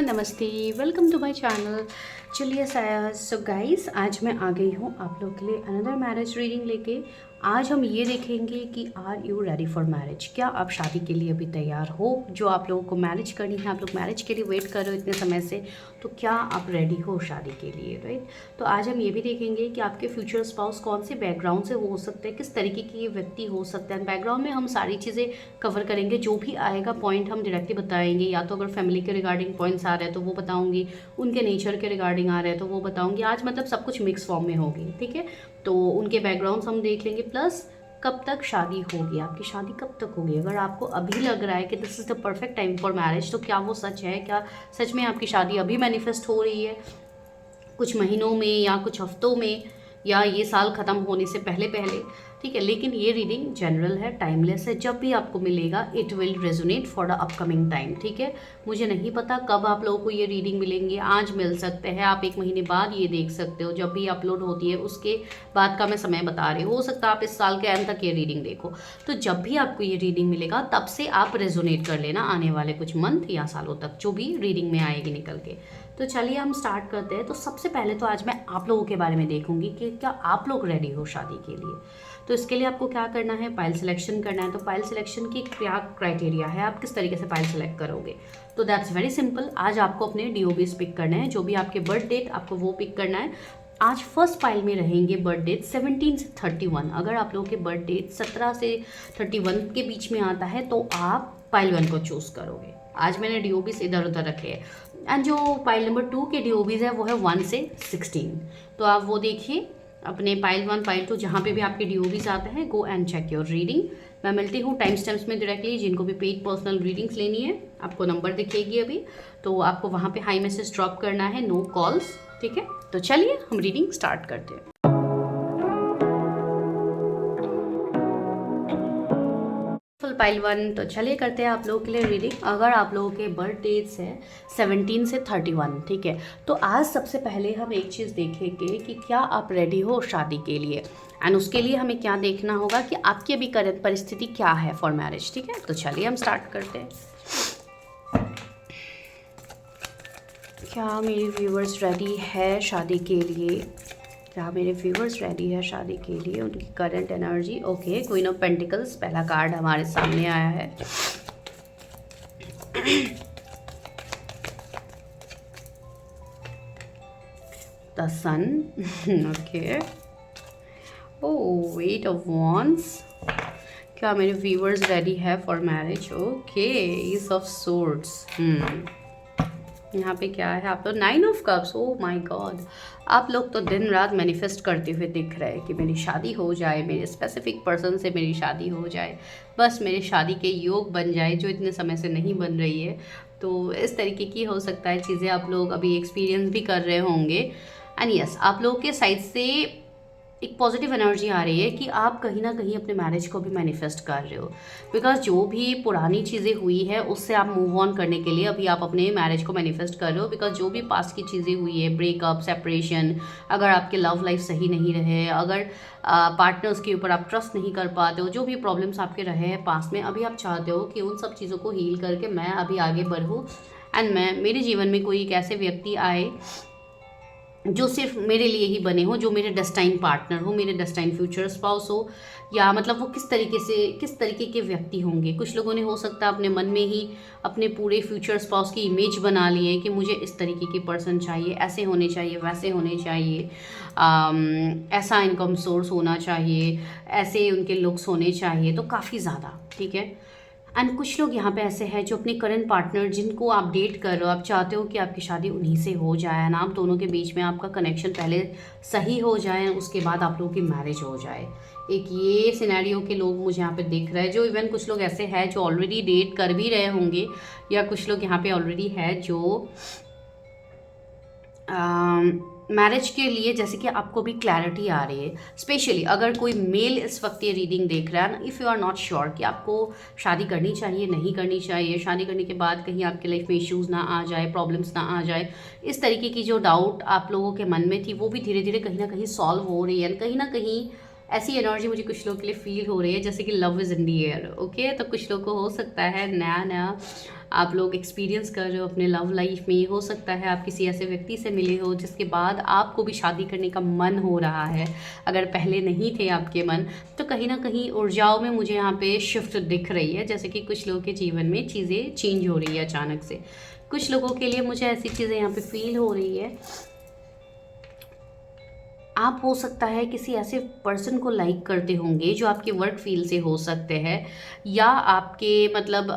नमस्ते, welcome to my channel. चलिए so guys, आज मैं आ गई हूँ आप लोग के लिए अनदर मैरिज रीडिंग लेके। आज हम ये देखेंगे कि are you ready for marriage. क्या आप शादी के लिए अभी तैयार हो? जो आप लोगों को मैरिज करनी है, आप लोग मैरिज के लिए वेट कर रहे हो इतने समय से, तो क्या आप रेडी हो शादी के लिए, राइट? तो आज हम ये भी देखेंगे कि आपके फ्यूचर स्पाउस कौन से बैकग्राउंड से हो सकते हैं, किस तरीके की ये व्यक्ति हो सकता है। बैकग्राउंड में हम सारी चीज़ें कवर करेंगे, जो भी आएगा पॉइंट हम डायरेक्टली बताएंगे। या तो अगर फैमिली के रिगार्डिंग पॉइंट्स आ रहे हैं तो वो बताऊंगी, उनके नेचर के रिगार्डिंग आ रहे हैं तो वो बताऊंगी। आज मतलब सब कुछ मिक्स फॉर्म में होगी, ठीक है? तो उनके बैकग्राउंड्स हम देख लेंगे, प्लस कब तक शादी होगी, आपकी शादी कब तक होगी। अगर आपको अभी लग रहा है कि this is the perfect time for marriage, तो क्या वो सच है? क्या सच में आपकी शादी अभी मैनिफेस्ट हो रही है, कुछ महीनों में या कुछ हफ्तों में, या ये साल ख़त्म होने से पहले पहले, ठीक है? लेकिन ये रीडिंग जनरल है, टाइमलेस है। जब भी आपको मिलेगा it will resonate for the upcoming time, ठीक है? मुझे नहीं पता कब आप लोगों को ये रीडिंग मिलेंगे। आज मिल सकते हैं, आप 1 महीने बाद ये देख सकते हो, जब भी अपलोड होती है उसके बाद का मैं समय बता रही हूँ। हो सकता है आप इस साल के एंड तक ये रीडिंग देखो। तो जब भी आपको ये रीडिंग मिलेगा तब से आप रेजोनेट कर लेना आने वाले कुछ मंथ या सालों तक, जो भी रीडिंग में आएगी निकल के। तो चलिए हम स्टार्ट करते हैं। तो सबसे पहले तो आज मैं आप लोगों के बारे में देखूंगी कि क्या आप लोग रेडी हो शादी के लिए। तो इसके लिए आपको क्या करना है, पाइल सिलेक्शन करना है। तो पाइल सिलेक्शन की क्या क्राइटेरिया है, आप किस तरीके से पाइल सेलेक्ट करोगे? तो दैट्स वेरी सिंपल। आज आपको अपने डीओबीज पिक करने हैं, जो भी आपके बर्थ डेट आपको वो पिक करना है। आज फर्स्ट पाइल में रहेंगे बर्थ डेट 17 से 31। अगर आप लोगों के बर्थ डेट 17 से 31 के बीच में आता है तो आप पाइल 1 को चूज़ करोगे। आज मैंने डीओबीज इधर उधर रखे हैं, एंड जो पाइल नंबर 2 के डीओबीज है वो है 1 से 16। तो आप वो देखिए अपने पाइल 1 पाइल 2 जहाँ पे भी आपके डीओबीज आते हैं, go and check your reading. मैं मिलती हूँ टाइम स्टैम्प्स में डायरेक्टली। जिनको भी पेड पर्सनल रीडिंग्स लेनी है, आपको नंबर दिखेगी अभी, तो आपको वहाँ पे हाई मैसेज ड्रॉप करना है, नो कॉल्स, ठीक है? तो चलिए हम रीडिंग स्टार्ट करते हैं। फुल पाइल 1, तो चलिए करते हैं आप लोगों के लिए रीडिंग। अगर आप लोगों के बर्थ डेट्स हैं 17 से 31, ठीक है? तो आज सबसे पहले हम एक चीज़ देखेंगे कि क्या आप रेडी हो शादी के लिए, एंड उसके लिए हमें क्या देखना होगा कि आपकी अभी करंट परिस्थिति क्या है फॉर मैरिज, ठीक है? तो चलिए हम स्टार्ट करते हैं। क्या मेरे व्यूवर्स रेडी है शादी के लिए? क्या मेरे व्यूवर्स रेडी है शादी के लिए? उनकी current energy, okay. Queen of pentacles पहला कार्ड हमारे सामने आया है। The sun, okay. Oh, 8 of wands. क्या मेरे व्यूवर्स रेडी है for marriage? Okay, ace of swords. यहाँ पे क्या है आप तो 9 of cups. Oh my god, आप लोग तो दिन रात मैनिफेस्ट करते हुए दिख रहे हैं कि मेरी शादी हो जाए, मेरे स्पेसिफिक पर्सन से मेरी शादी हो जाए, बस मेरी शादी के योग बन जाए, जो इतने समय से नहीं बन रही है। तो इस तरीके की हो सकता है चीज़ें आप लोग अभी एक्सपीरियंस भी कर रहे होंगे। एंड यस, आप लोगों के साइड से एक पॉजिटिव एनर्जी आ रही है कि आप कहीं ना कहीं अपने मैरिज को भी मैनिफेस्ट कर रहे हो, बिकॉज जो भी पुरानी चीज़ें हुई है उससे आप मूव ऑन करने के लिए अभी आप अपने मैरिज को मैनिफेस्ट कर रहे हो। बिकॉज जो भी पास्ट की चीज़ें हुई है, ब्रेकअप, सेपरेशन, अगर आपके लव लाइफ सही नहीं रहे, अगर पार्टनर्स के ऊपर आप ट्रस्ट नहीं कर पाते हो, जो भी प्रॉब्लम्स आपके रहे हैं पास्ट में, अभी आप चाहते हो कि उन सब चीज़ों को हील करके मैं अभी आगे बढ़ूँ, एंड मैं मेरे जीवन में कोई एक ऐसे व्यक्ति आए जो सिर्फ मेरे लिए ही बने हो, जो मेरे डेस्टाइन पार्टनर हो, मेरे डेस्टाइन फ्यूचर स्पाउस हो, या मतलब वो किस तरीके के व्यक्ति होंगे। कुछ लोगों ने हो सकता है अपने मन में ही अपने पूरे फ्यूचर स्पाउस की इमेज बना लिए कि मुझे इस तरीके की पर्सन चाहिए, ऐसे होने चाहिए, वैसे होने चाहिए, ऐसा इनकम सोर्स होना चाहिए, ऐसे उनके लुक्स होने चाहिए, तो काफ़ी ज़्यादा, ठीक है? एंड कुछ लोग यहाँ पे ऐसे हैं जो अपने करंट पार्टनर जिनको आप डेट कर रहे हो, आप चाहते हो कि आपकी शादी उन्हीं से हो जाए ना, आप दोनों के बीच में आपका कनेक्शन पहले सही हो जाए, उसके बाद आप लोगों की मैरिज हो जाए। एक ये सिनेरियो के लोग मुझे यहाँ पे दिख रहे हैं। जो इवन कुछ लोग ऐसे हैं जो ऑलरेडी डेट कर भी रहे होंगे, या कुछ लोग यहाँ पे ऑलरेडी है जो मैरिज के लिए, जैसे कि आपको भी क्लैरिटी आ रही है। स्पेशली अगर कोई मेल इस वक्त ये रीडिंग देख रहा है ना, if you are not sure कि आपको शादी करनी चाहिए, नहीं करनी चाहिए, शादी करने के बाद कहीं आपके लाइफ में इश्यूज़ ना आ जाए, प्रॉब्लम्स ना आ जाए, इस तरीके की जो डाउट आप लोगों के मन में थी वो भी धीरे धीरे कहीं ना कहीं सॉल्व हो रही है। कहीं ना कहीं ऐसी एनर्जी मुझे कुछ लोग के लिए फील हो रही है जैसे कि love is in the air. Okay, तो कुछ लोग को हो सकता है नया नया आप लोग एक्सपीरियंस कर रहे हो अपने लव लाइफ में। हो सकता है आप किसी ऐसे व्यक्ति से मिले हो जिसके बाद आपको भी शादी करने का मन हो रहा है। अगर पहले नहीं थे आपके मन, तो कहीं ना कहीं ऊर्जाओं में मुझे यहाँ पे शिफ्ट दिख रही है, जैसे कि कुछ लोगों के जीवन में चीज़ें चेंज हो रही है अचानक से। कुछ लोगों के लिए मुझे ऐसी चीज़ें यहाँ पे फील हो रही है। आप हो सकता है किसी ऐसे पर्सन को लाइक करते होंगे जो आपके वर्क फील्ड से हो सकते हैं, या आपके मतलब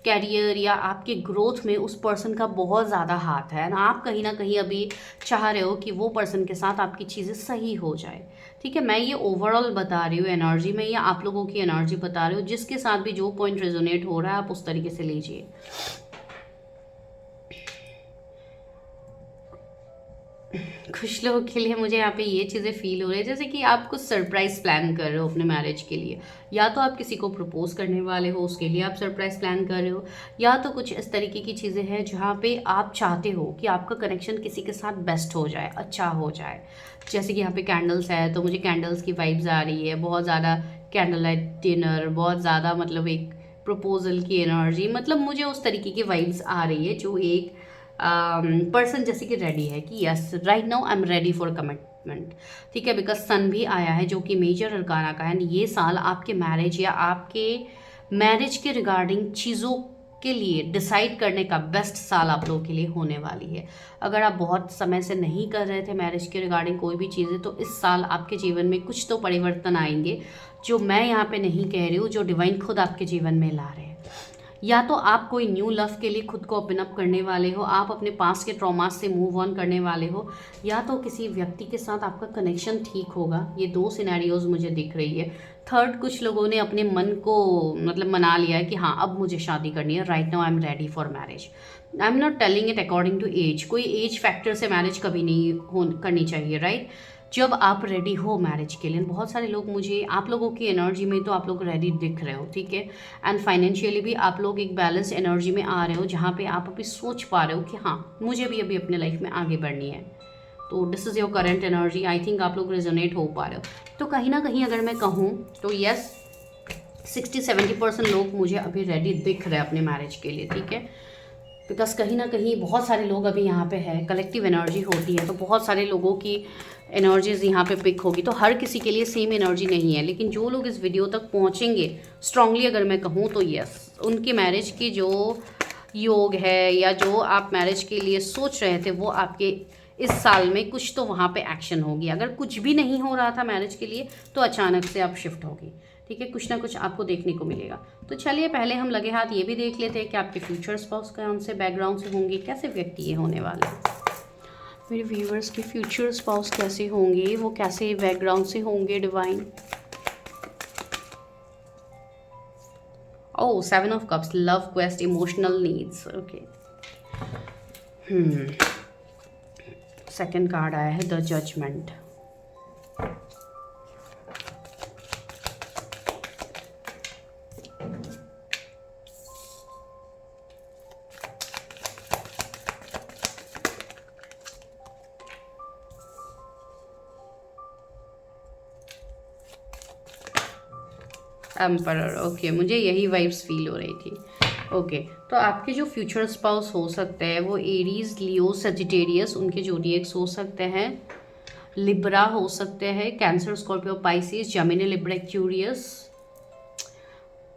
कैरियर या आपके ग्रोथ में उस पर्सन का बहुत ज़्यादा हाथ है ना। आप कहीं ना कहीं अभी चाह रहे हो कि वो पर्सन के साथ आपकी चीज़ें सही हो जाए। ठीक है, मैं ये ओवरऑल बता रही हूँ एनर्जी में, या आप लोगों की एनर्जी बता रही हूँ। जिसके साथ भी जो पॉइंट रेजोनेट हो रहा है आप उस तरीके से लीजिए। कुछ लोगों के लिए मुझे यहाँ पे ये चीज़ें फील हो रही है जैसे कि आप कुछ सरप्राइज प्लान कर रहे हो अपने मैरिज के लिए, या तो आप किसी को प्रपोज करने वाले हो उसके लिए आप सरप्राइज प्लान कर रहे हो, या तो कुछ इस तरीके की चीज़ें हैं जहाँ पे आप चाहते हो कि आपका कनेक्शन किसी के साथ बेस्ट हो जाए, अच्छा हो जाए। जैसे कि यहाँ पे कैंडल्स है, तो मुझे कैंडल्स की वाइब्स आ रही है, बहुत ज़्यादा कैंडल लाइट डिनर, बहुत ज़्यादा मतलब एक प्रपोजल की एनर्जी, मतलब मुझे उस तरीके की वाइब्स आ रही है जो एक पर्सन जैसे कि रेडी है कि yes right now I am ready for commitment. ठीक है, बिकॉज सन भी आया है जो कि मेजर अरकाना का है। ये साल आपके मैरिज या आपके मैरिज के रिगार्डिंग चीज़ों के लिए डिसाइड करने का बेस्ट साल आप लोगों के लिए होने वाली है। अगर आप बहुत समय से नहीं कर रहे थे मैरिज के रिगार्डिंग कोई भी चीज़ें, तो इस साल आपके जीवन में कुछ तो परिवर्तन आएंगे जो मैं यहाँ पे नहीं कह रही हूँ, जो डिवाइन खुद आपके जीवन में ला रहे हैं। या तो आप कोई न्यू लव के लिए खुद को ओपन अप करने वाले हो, आप अपने पास के ट्रॉमा से मूव ऑन करने वाले हो, या तो किसी व्यक्ति के साथ आपका कनेक्शन ठीक होगा। ये दो सिनेरियोज मुझे दिख रही है। थर्ड, कुछ लोगों ने अपने मन को मतलब मना लिया है कि हाँ अब मुझे शादी करनी है, right now I am ready for marriage. I am not telling it according to age, कोई एज फैक्टर से मैरिज कभी नहीं करनी चाहिए, राइट। जब आप रेडी हो मैरिज के लिए, बहुत सारे लोग मुझे आप लोगों की एनर्जी में तो आप लोग रेडी दिख रहे हो, ठीक है। एंड फाइनेंशियली भी आप लोग एक बैलेंस एनर्जी में आ रहे हो जहाँ पे आप अभी सोच पा रहे हो कि हाँ मुझे भी अभी अपने लाइफ में आगे बढ़नी है। तो this is your current energy. I think आप लोग रेजोनेट हो पा रहे हो। तो कहीं ना कहीं अगर मैं कहूँ तो यस 60-70% लोग मुझे अभी रेडी दिख रहे हैं अपने मैरिज के लिए, ठीक है। बिकॉज कहीं ना कहीं बहुत सारे लोग अभी यहाँ पे है, कलेक्टिव एनर्जी होती है तो बहुत सारे लोगों की एनर्जीज यहाँ पे पिक होगी। तो हर किसी के लिए सेम एनर्जी नहीं है, लेकिन जो लोग इस वीडियो तक पहुँचेंगे स्ट्रांगली अगर मैं कहूँ तो यस उनकी मैरिज की जो योग है या जो आप मैरिज के लिए सोच रहे थे वो आपके इस साल में कुछ तो वहाँ पे एक्शन होगी। अगर कुछ भी नहीं हो रहा था मैरिज के लिए तो अचानक से आप शिफ्ट होगी, ठीक है। कुछ ना कुछ आपको देखने को मिलेगा। तो चलिए पहले हम लगे हाथ ये भी देख लेते हैं कि आपके फ्यूचर स्पाउस कौन से बैकग्राउंड से होंगे, कैसे व्यक्ति ये होने वाले हैं। मेरे व्यूवर्स के फ्यूचर स्पाउस कैसे होंगे, वो कैसे बैकग्राउंड से होंगे divine. Oh 7 of cups, love quest, emotional needs. Okay, second card आया है द जजमेंट। एम्परर, ओके, मुझे यही वाइब्स फील हो रही थी। ओके, तो आपके जो फ्यूचर स्पाउस हो सकते हैं वो एरीज, लियो, सेजिटेरियस, उनके जोडिएक्स हो सकते हैं, लिब्रा हो सकते हैं, cancer, Scorpio, Pisces, Gemini, Libra, Aquarius,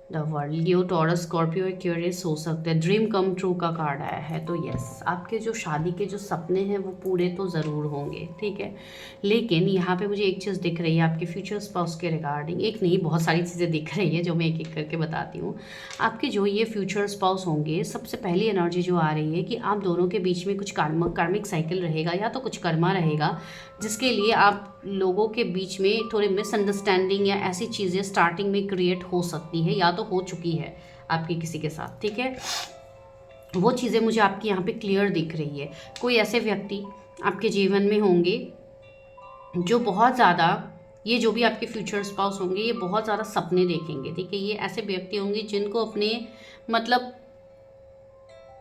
the world, Leo, taurus, Scorpio, Aquarius हो सकते हैं। ड्रीम कम ट्रू का कार्ड आया है, तो यस आपके जो शादी के जो सपने हैं वो पूरे तो ज़रूर होंगे, ठीक है। लेकिन यहाँ पे मुझे एक चीज़ दिख रही है आपके फ्यूचर स्पाउस के रिगार्डिंग, एक नहीं बहुत सारी चीज़ें दिख रही है जो मैं एक एक करके बताती हूँ। आपके जो ये फ्यूचर स्पाउस होंगे, सबसे पहली एनर्जी जो आ रही है कि आप दोनों के बीच में कुछ कार्मिक साइकिल रहेगा या तो कुछ कर्मा रहेगा जिसके लिए आप लोगों के बीच में थोड़ी मिसअंडरस्टैंडिंग या ऐसी चीज़ें स्टार्टिंग में क्रिएट हो सकती है या तो हो चुकी है आपकी किसी के साथ, ठीक है। वो चीज़ें मुझे आपकी यहाँ पे क्लियर दिख रही है। कोई ऐसे व्यक्ति आपके जीवन में होंगे जो बहुत ज़्यादा, ये जो भी आपके फ्यूचर स्पाउस होंगे ये बहुत ज़्यादा सपने देखेंगे, ठीक है। ये ऐसे व्यक्ति होंगे जिनको अपने मतलब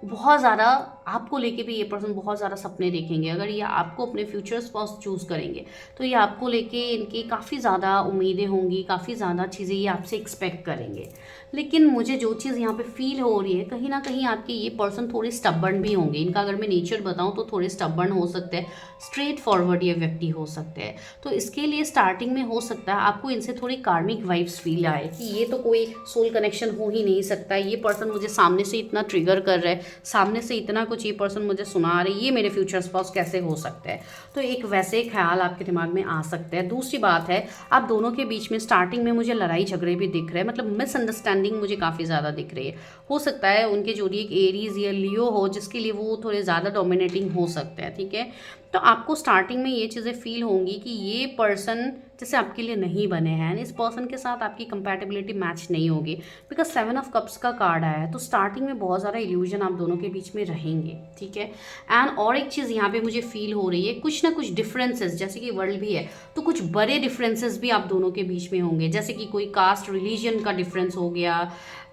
बहुत ज़्यादा आपको लेके भी ये पर्सन बहुत ज़्यादा सपने देखेंगे। अगर ये आपको अपने फ्यूचर स्पाउस चूज़ करेंगे तो ये आपको लेके इनकी काफ़ी ज़्यादा उम्मीदें होंगी, काफ़ी ज़्यादा चीज़ें ये आपसे एक्सपेक्ट करेंगे। लेकिन मुझे जो चीज़ यहाँ पे फील हो रही है, कहीं ना कहीं आपके ये पर्सन थोड़े स्टबर्न भी होंगे। इनका अगर मैं नेचर बताऊँ तो थोड़े स्टबर्न हो सकते हैं, स्ट्रेट फॉरवर्ड ये व्यक्ति हो सकते हैं। तो इसके लिए स्टार्टिंग में हो सकता है आपको इनसे थोड़ी कार्मिक वाइब्स फील आए कि ये तो कोई सोल कनेक्शन हो ही नहीं सकता, ये पर्सन मुझे सामने से इतना ट्रिगर कर रहा है, सामने से इतना कुछ ये पर्सन मुझे सुना रहे, ये मेरे फ्यूचर स्पाउस कैसे हो सकता है। तो एक वैसे ख्याल आपके दिमाग में आ सकते हैं। दूसरी बात है, आप दोनों के बीच में स्टार्टिंग में मुझे लड़ाई झगड़े भी दिख रहे हैं, मतलब मिसअंडरस्टैंडिंग मुझे काफ़ी ज़्यादा दिख रही है। हो सकता है उनके जोड़िए एरीज या लियो हो, जिसके लिए वो थोड़े ज़्यादा डोमिनेटिंग हो सकते हैं, ठीक है। तो आपको स्टार्टिंग में ये चीज़ें फील होंगी कि ये पर्सन जैसे आपके लिए नहीं बने हैं, इस पर्सन के साथ आपकी कंपैटिबिलिटी मैच नहीं होगी, बिकॉज 7 ऑफ कप्स का कार्ड आया है। तो स्टार्टिंग में बहुत ज़्यादा इल्यूजन आप दोनों के बीच में रहेंगे, ठीक है। एंड और एक चीज़ यहाँ पे मुझे फील हो रही है, कुछ ना कुछ डिफरेंसेस, जैसे कि वर्ल्ड भी है तो कुछ बड़े डिफरेंसेस भी आप दोनों के बीच में होंगे, जैसे कि कोई कास्ट रिलीजन का डिफरेंस हो गया,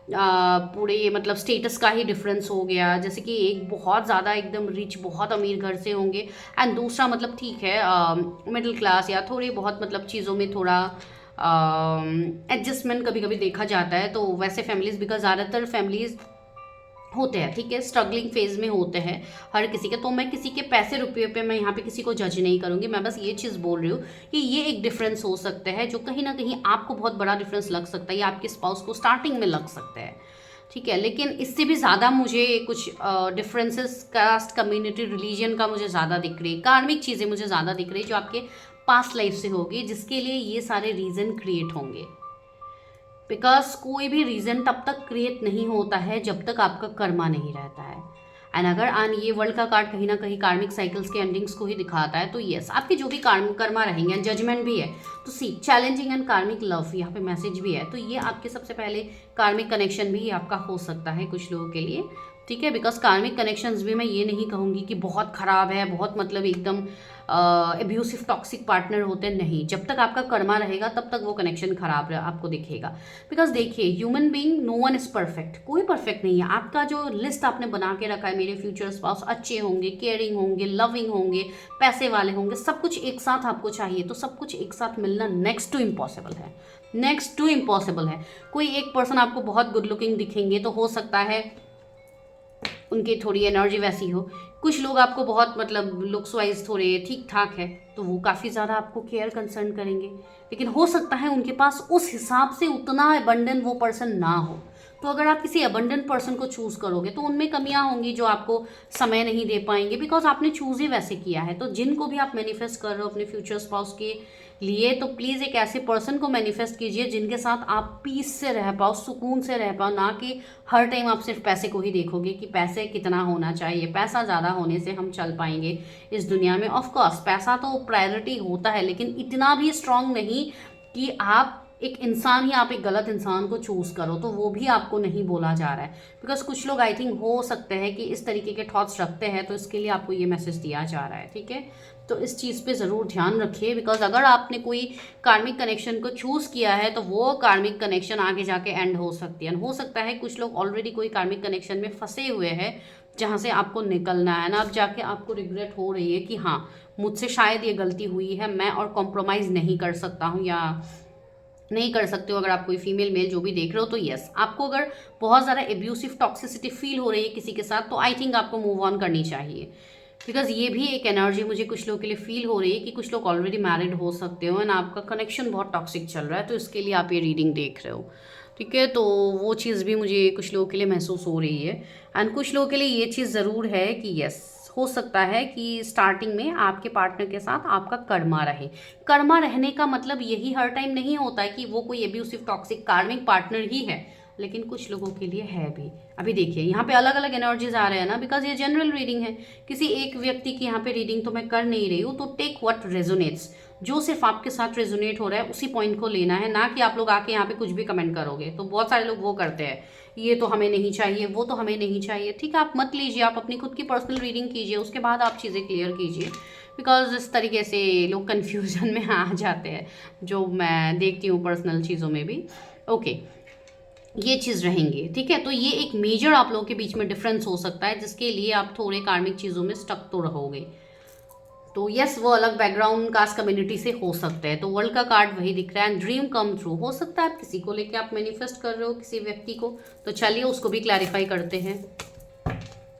पूरे मतलब स्टेटस का ही डिफरेंस हो गया। जैसे कि एक बहुत ज़्यादा एकदम रिच बहुत अमीर घर से होंगे एंड दूसरा मतलब ठीक है मिडिल क्लास या थोड़ी बहुत मतलब चीज़ों में थोड़ा एडजस्टमेंट कभी कभी देखा जाता है। तो वैसे फैमिलीज़, बिकॉज ज़्यादातर फैमिलीज़ होते हैं, ठीक है, स्ट्रगलिंग फेज में होते हैं हर किसी के। तो मैं किसी के पैसे रुपये पे मैं यहाँ पे किसी को जज नहीं करूँगी, मैं बस ये चीज़ बोल रही हूँ कि ये एक डिफरेंस हो सकता है जो कहीं ना कहीं आपको बहुत बड़ा डिफरेंस लग सकता है या आपके स्पाउस को स्टार्टिंग में लग सकता है, ठीक है। लेकिन इससे भी ज़्यादा मुझे कुछ डिफरेंसेस कास्ट कम्युनिटी रिलीजन का मुझे ज़्यादा दिख रही है, कार्मिक चीज़ें मुझे ज़्यादा दिख रही है जो आपके पास्ट लाइफ से होगी, जिसके लिए ये सारे रीज़न क्रिएट होंगे। बिकॉज कोई भी रीज़न तब तक क्रिएट नहीं होता है जब तक आपका कर्मा नहीं रहता है। एंड अगर ये वर्ल्ड का कार्ड कहीं ना कहीं कार्मिक साइकिल्स के एंडिंग्स को ही दिखाता है, तो यस आपके जो भी कर्मा रहेंगे एंड जजमेंट भी है। तो सी चैलेंजिंग एंड कार्मिक लव यहाँ पे मैसेज भी है, तो ये आपके सबसे पहले कार्मिक कनेक्शन भी आपका हो सकता है कुछ लोगों के लिए, ठीक है। बिकॉज कार्मिक कनेक्शंस भी मैं ये नहीं कहूँगी कि बहुत ख़राब है, बहुत मतलब एकदम एब्यूसिव टॉक्सिक पार्टनर होते नहीं। जब तक आपका कर्मा रहेगा तब तक वो कनेक्शन खराब आपको दिखेगा। बिकॉज देखिए human being no one is perfect, कोई परफेक्ट नहीं है। आपका जो लिस्ट आपने बना के रखा है, मेरे फ्यूचर स्पाउस अच्छे होंगे, केयरिंग होंगे, लविंग होंगे, पैसे वाले होंगे, सब कुछ एक साथ आपको चाहिए, तो सब कुछ एक साथ मिलना नेक्स्ट टू इम्पॉसिबल है, नेक्स्ट टू इम्पॉसिबल है। कोई एक पर्सन आपको बहुत गुड लुकिंग दिखेंगे तो हो सकता है उनकी थोड़ी एनर्जी वैसी हो, कुछ लोग आपको बहुत मतलब लुक्स वाइज थोड़े ठीक ठाक है तो वो काफ़ी ज़्यादा आपको केयर कंसर्न करेंगे, लेकिन हो सकता है उनके पास उस हिसाब से उतना अबंडेंट वो पर्सन ना हो। तो अगर आप किसी अबंडेंट पर्सन को चूज़ करोगे तो उनमें कमियां होंगी जो आपको समय नहीं दे पाएंगे, बिकॉज आपने चूज़ ही वैसे किया है। तो जिनको भी आप मैनिफेस्ट कर रहे हो अपने फ्यूचर स्पाउस के लिए, तो प्लीज़ एक ऐसे पर्सन को मैनिफेस्ट कीजिए जिनके साथ आप पीस से रह पाओ, सुकून से रह पाओ, ना कि हर टाइम आप सिर्फ पैसे को ही देखोगे कि पैसे कितना होना चाहिए, पैसा ज़्यादा होने से हम चल पाएंगे इस दुनिया में। ऑफ कोर्स पैसा तो प्रायोरिटी होता है, लेकिन इतना भी स्ट्रांग नहीं कि आप एक इंसान ही आप एक गलत इंसान को चूज़ करो, तो वो भी आपको नहीं बोला जा रहा है। बिकॉज कुछ लोग आई थिंक हो सकते हैं कि इस तरीके के थॉट्स रखते हैं, तो इसके लिए आपको ये मैसेज दिया जा रहा है, ठीक है। तो इस चीज़ पे ज़रूर ध्यान रखिए, बिकॉज अगर आपने कोई कार्मिक कनेक्शन को चूज़ किया है तो वो कार्मिक कनेक्शन आगे जाके एंड हो सकती है। हो सकता है कुछ लोग ऑलरेडी कोई कार्मिक कनेक्शन में फंसे हुए हैं जहाँ से आपको निकलना है ना, अब जाके आपको रिग्रेट हो रही है कि हाँ मुझसे शायद ये गलती हुई है, मैं और कॉम्प्रोमाइज़ नहीं कर सकता हूँ या नहीं कर सकते हो। अगर आप कोई फीमेल मेल जो भी देख रहे हो तो यस, आपको अगर बहुत ज़्यादा एब्यूसिव टॉक्सिसिटी फील हो रही है किसी के साथ, तो आई थिंक आपको मूव ऑन करनी चाहिए। बिकॉज ये भी एक एनर्जी मुझे कुछ लोगों के लिए फील हो रही है कि कुछ लोग ऑलरेडी मैरिड हो सकते हो एंड आपका कनेक्शन बहुत टॉक्सिक चल रहा है, तो इसके लिए आप ये रीडिंग देख रहे हो, ठीक है। तो वो चीज़ भी मुझे कुछ लोगों के लिए महसूस हो रही है। एंड कुछ लोगों के लिए ये चीज़ ज़रूर है कि यस हो सकता है कि स्टार्टिंग में आपके पार्टनर के साथ आपका कर्मा रहे। कर्मा रहने का मतलब यही हर टाइम नहीं होता है कि वो कोई एब्यूसिव टॉक्सिक कार्मिक पार्टनर ही है, लेकिन कुछ लोगों के लिए है भी। अभी देखिए यहाँ पे अलग अलग एनर्जीज आ रहे हैं ना, बिकॉज ये जनरल रीडिंग है, किसी एक व्यक्ति की यहाँ पे रीडिंग तो मैं कर नहीं रही हूँ। तो टेक व्हाट रेजोनेट्स, जो सिर्फ आपके साथ रेजोनेट हो रहा है उसी पॉइंट को लेना है, ना कि आप लोग आके यहाँ पे कुछ भी कमेंट करोगे। तो बहुत सारे लोग वो करते हैं, ये तो हमें नहीं चाहिए, वो तो हमें नहीं चाहिए, ठीक है। आप मत लीजिए, आप अपनी खुद की पर्सनल रीडिंग कीजिए, उसके बाद आप चीज़ें क्लियर कीजिए। बिकॉज इस तरीके से लोग कन्फ्यूजन में आ जाते हैं, जो मैं देखती हूँ पर्सनल चीज़ों में भी। ओके ये चीज़ रहेंगे, ठीक है। तो ये एक मेजर आप लोगों के बीच में डिफरेंस हो सकता है, जिसके लिए आप थोड़े कार्मिक चीज़ों में स्टक तो रहोगे। तो यस, वो अलग बैकग्राउंड कास्ट कम्युनिटी से हो सकते हैं। तो वर्ल्ड का कार्ड वही दिख रहा है, ड्रीम कम ट्रू हो सकता है। आप किसी को लेके आप मैनिफेस्ट कर रहे हो, किसी व्यक्ति को। तो चलिए उसको भी क्लैरिफाई करते हैं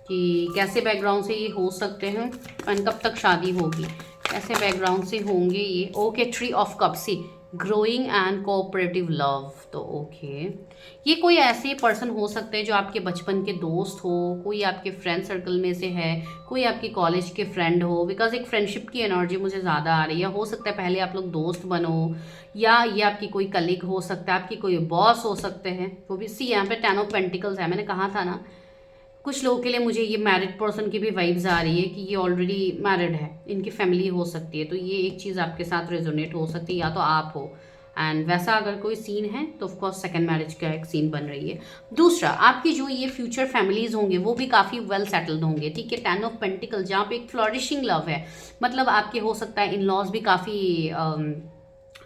कि कैसे बैकग्राउंड से ये हो सकते हैं एंड कब तक शादी होगी, कैसे बैकग्राउंड से होंगे ये। Okay, three of cup see, growing and cooperative love. तो ओके, ये कोई ऐसे पर्सन हो सकते हैं जो आपके बचपन के दोस्त हो, कोई आपके फ्रेंड सर्कल में से है, कोई आपके कॉलेज के फ्रेंड हो, बिकॉज एक फ्रेंडशिप की एनर्जी मुझे ज़्यादा आ रही है। हो सकता है पहले आप लोग दोस्त बनो, या ये आपकी कोई कलीग हो सकता है, आपकी कोई बॉस हो सकते हैं। वो भी सी, यहाँ पे 10 ऑफ पेंटिकल्स है, मैंने कहा था ना। कुछ लोगों के लिए मुझे ये मैरिड पर्सन की भी वाइब्स आ रही है कि ये ऑलरेडी मैरिड है, इनकी फैमिली हो सकती है। तो ये एक चीज़ आपके साथ रेजोनेट हो सकती है, या तो आप हो। एंड वैसा अगर कोई सीन है तो ऑफकोर्स सेकंड मैरिज का एक सीन बन रही है। दूसरा, आपकी जो ये फ्यूचर फैमिलीज होंगे वो भी काफ़ी वेल सेटल्ड होंगे, ठीक है। 10 ऑफ पेंटिकल जहाँ पे एक फ्लॉरिशिंग लव है, मतलब आपके हो सकता है इन लॉज भी काफ़ी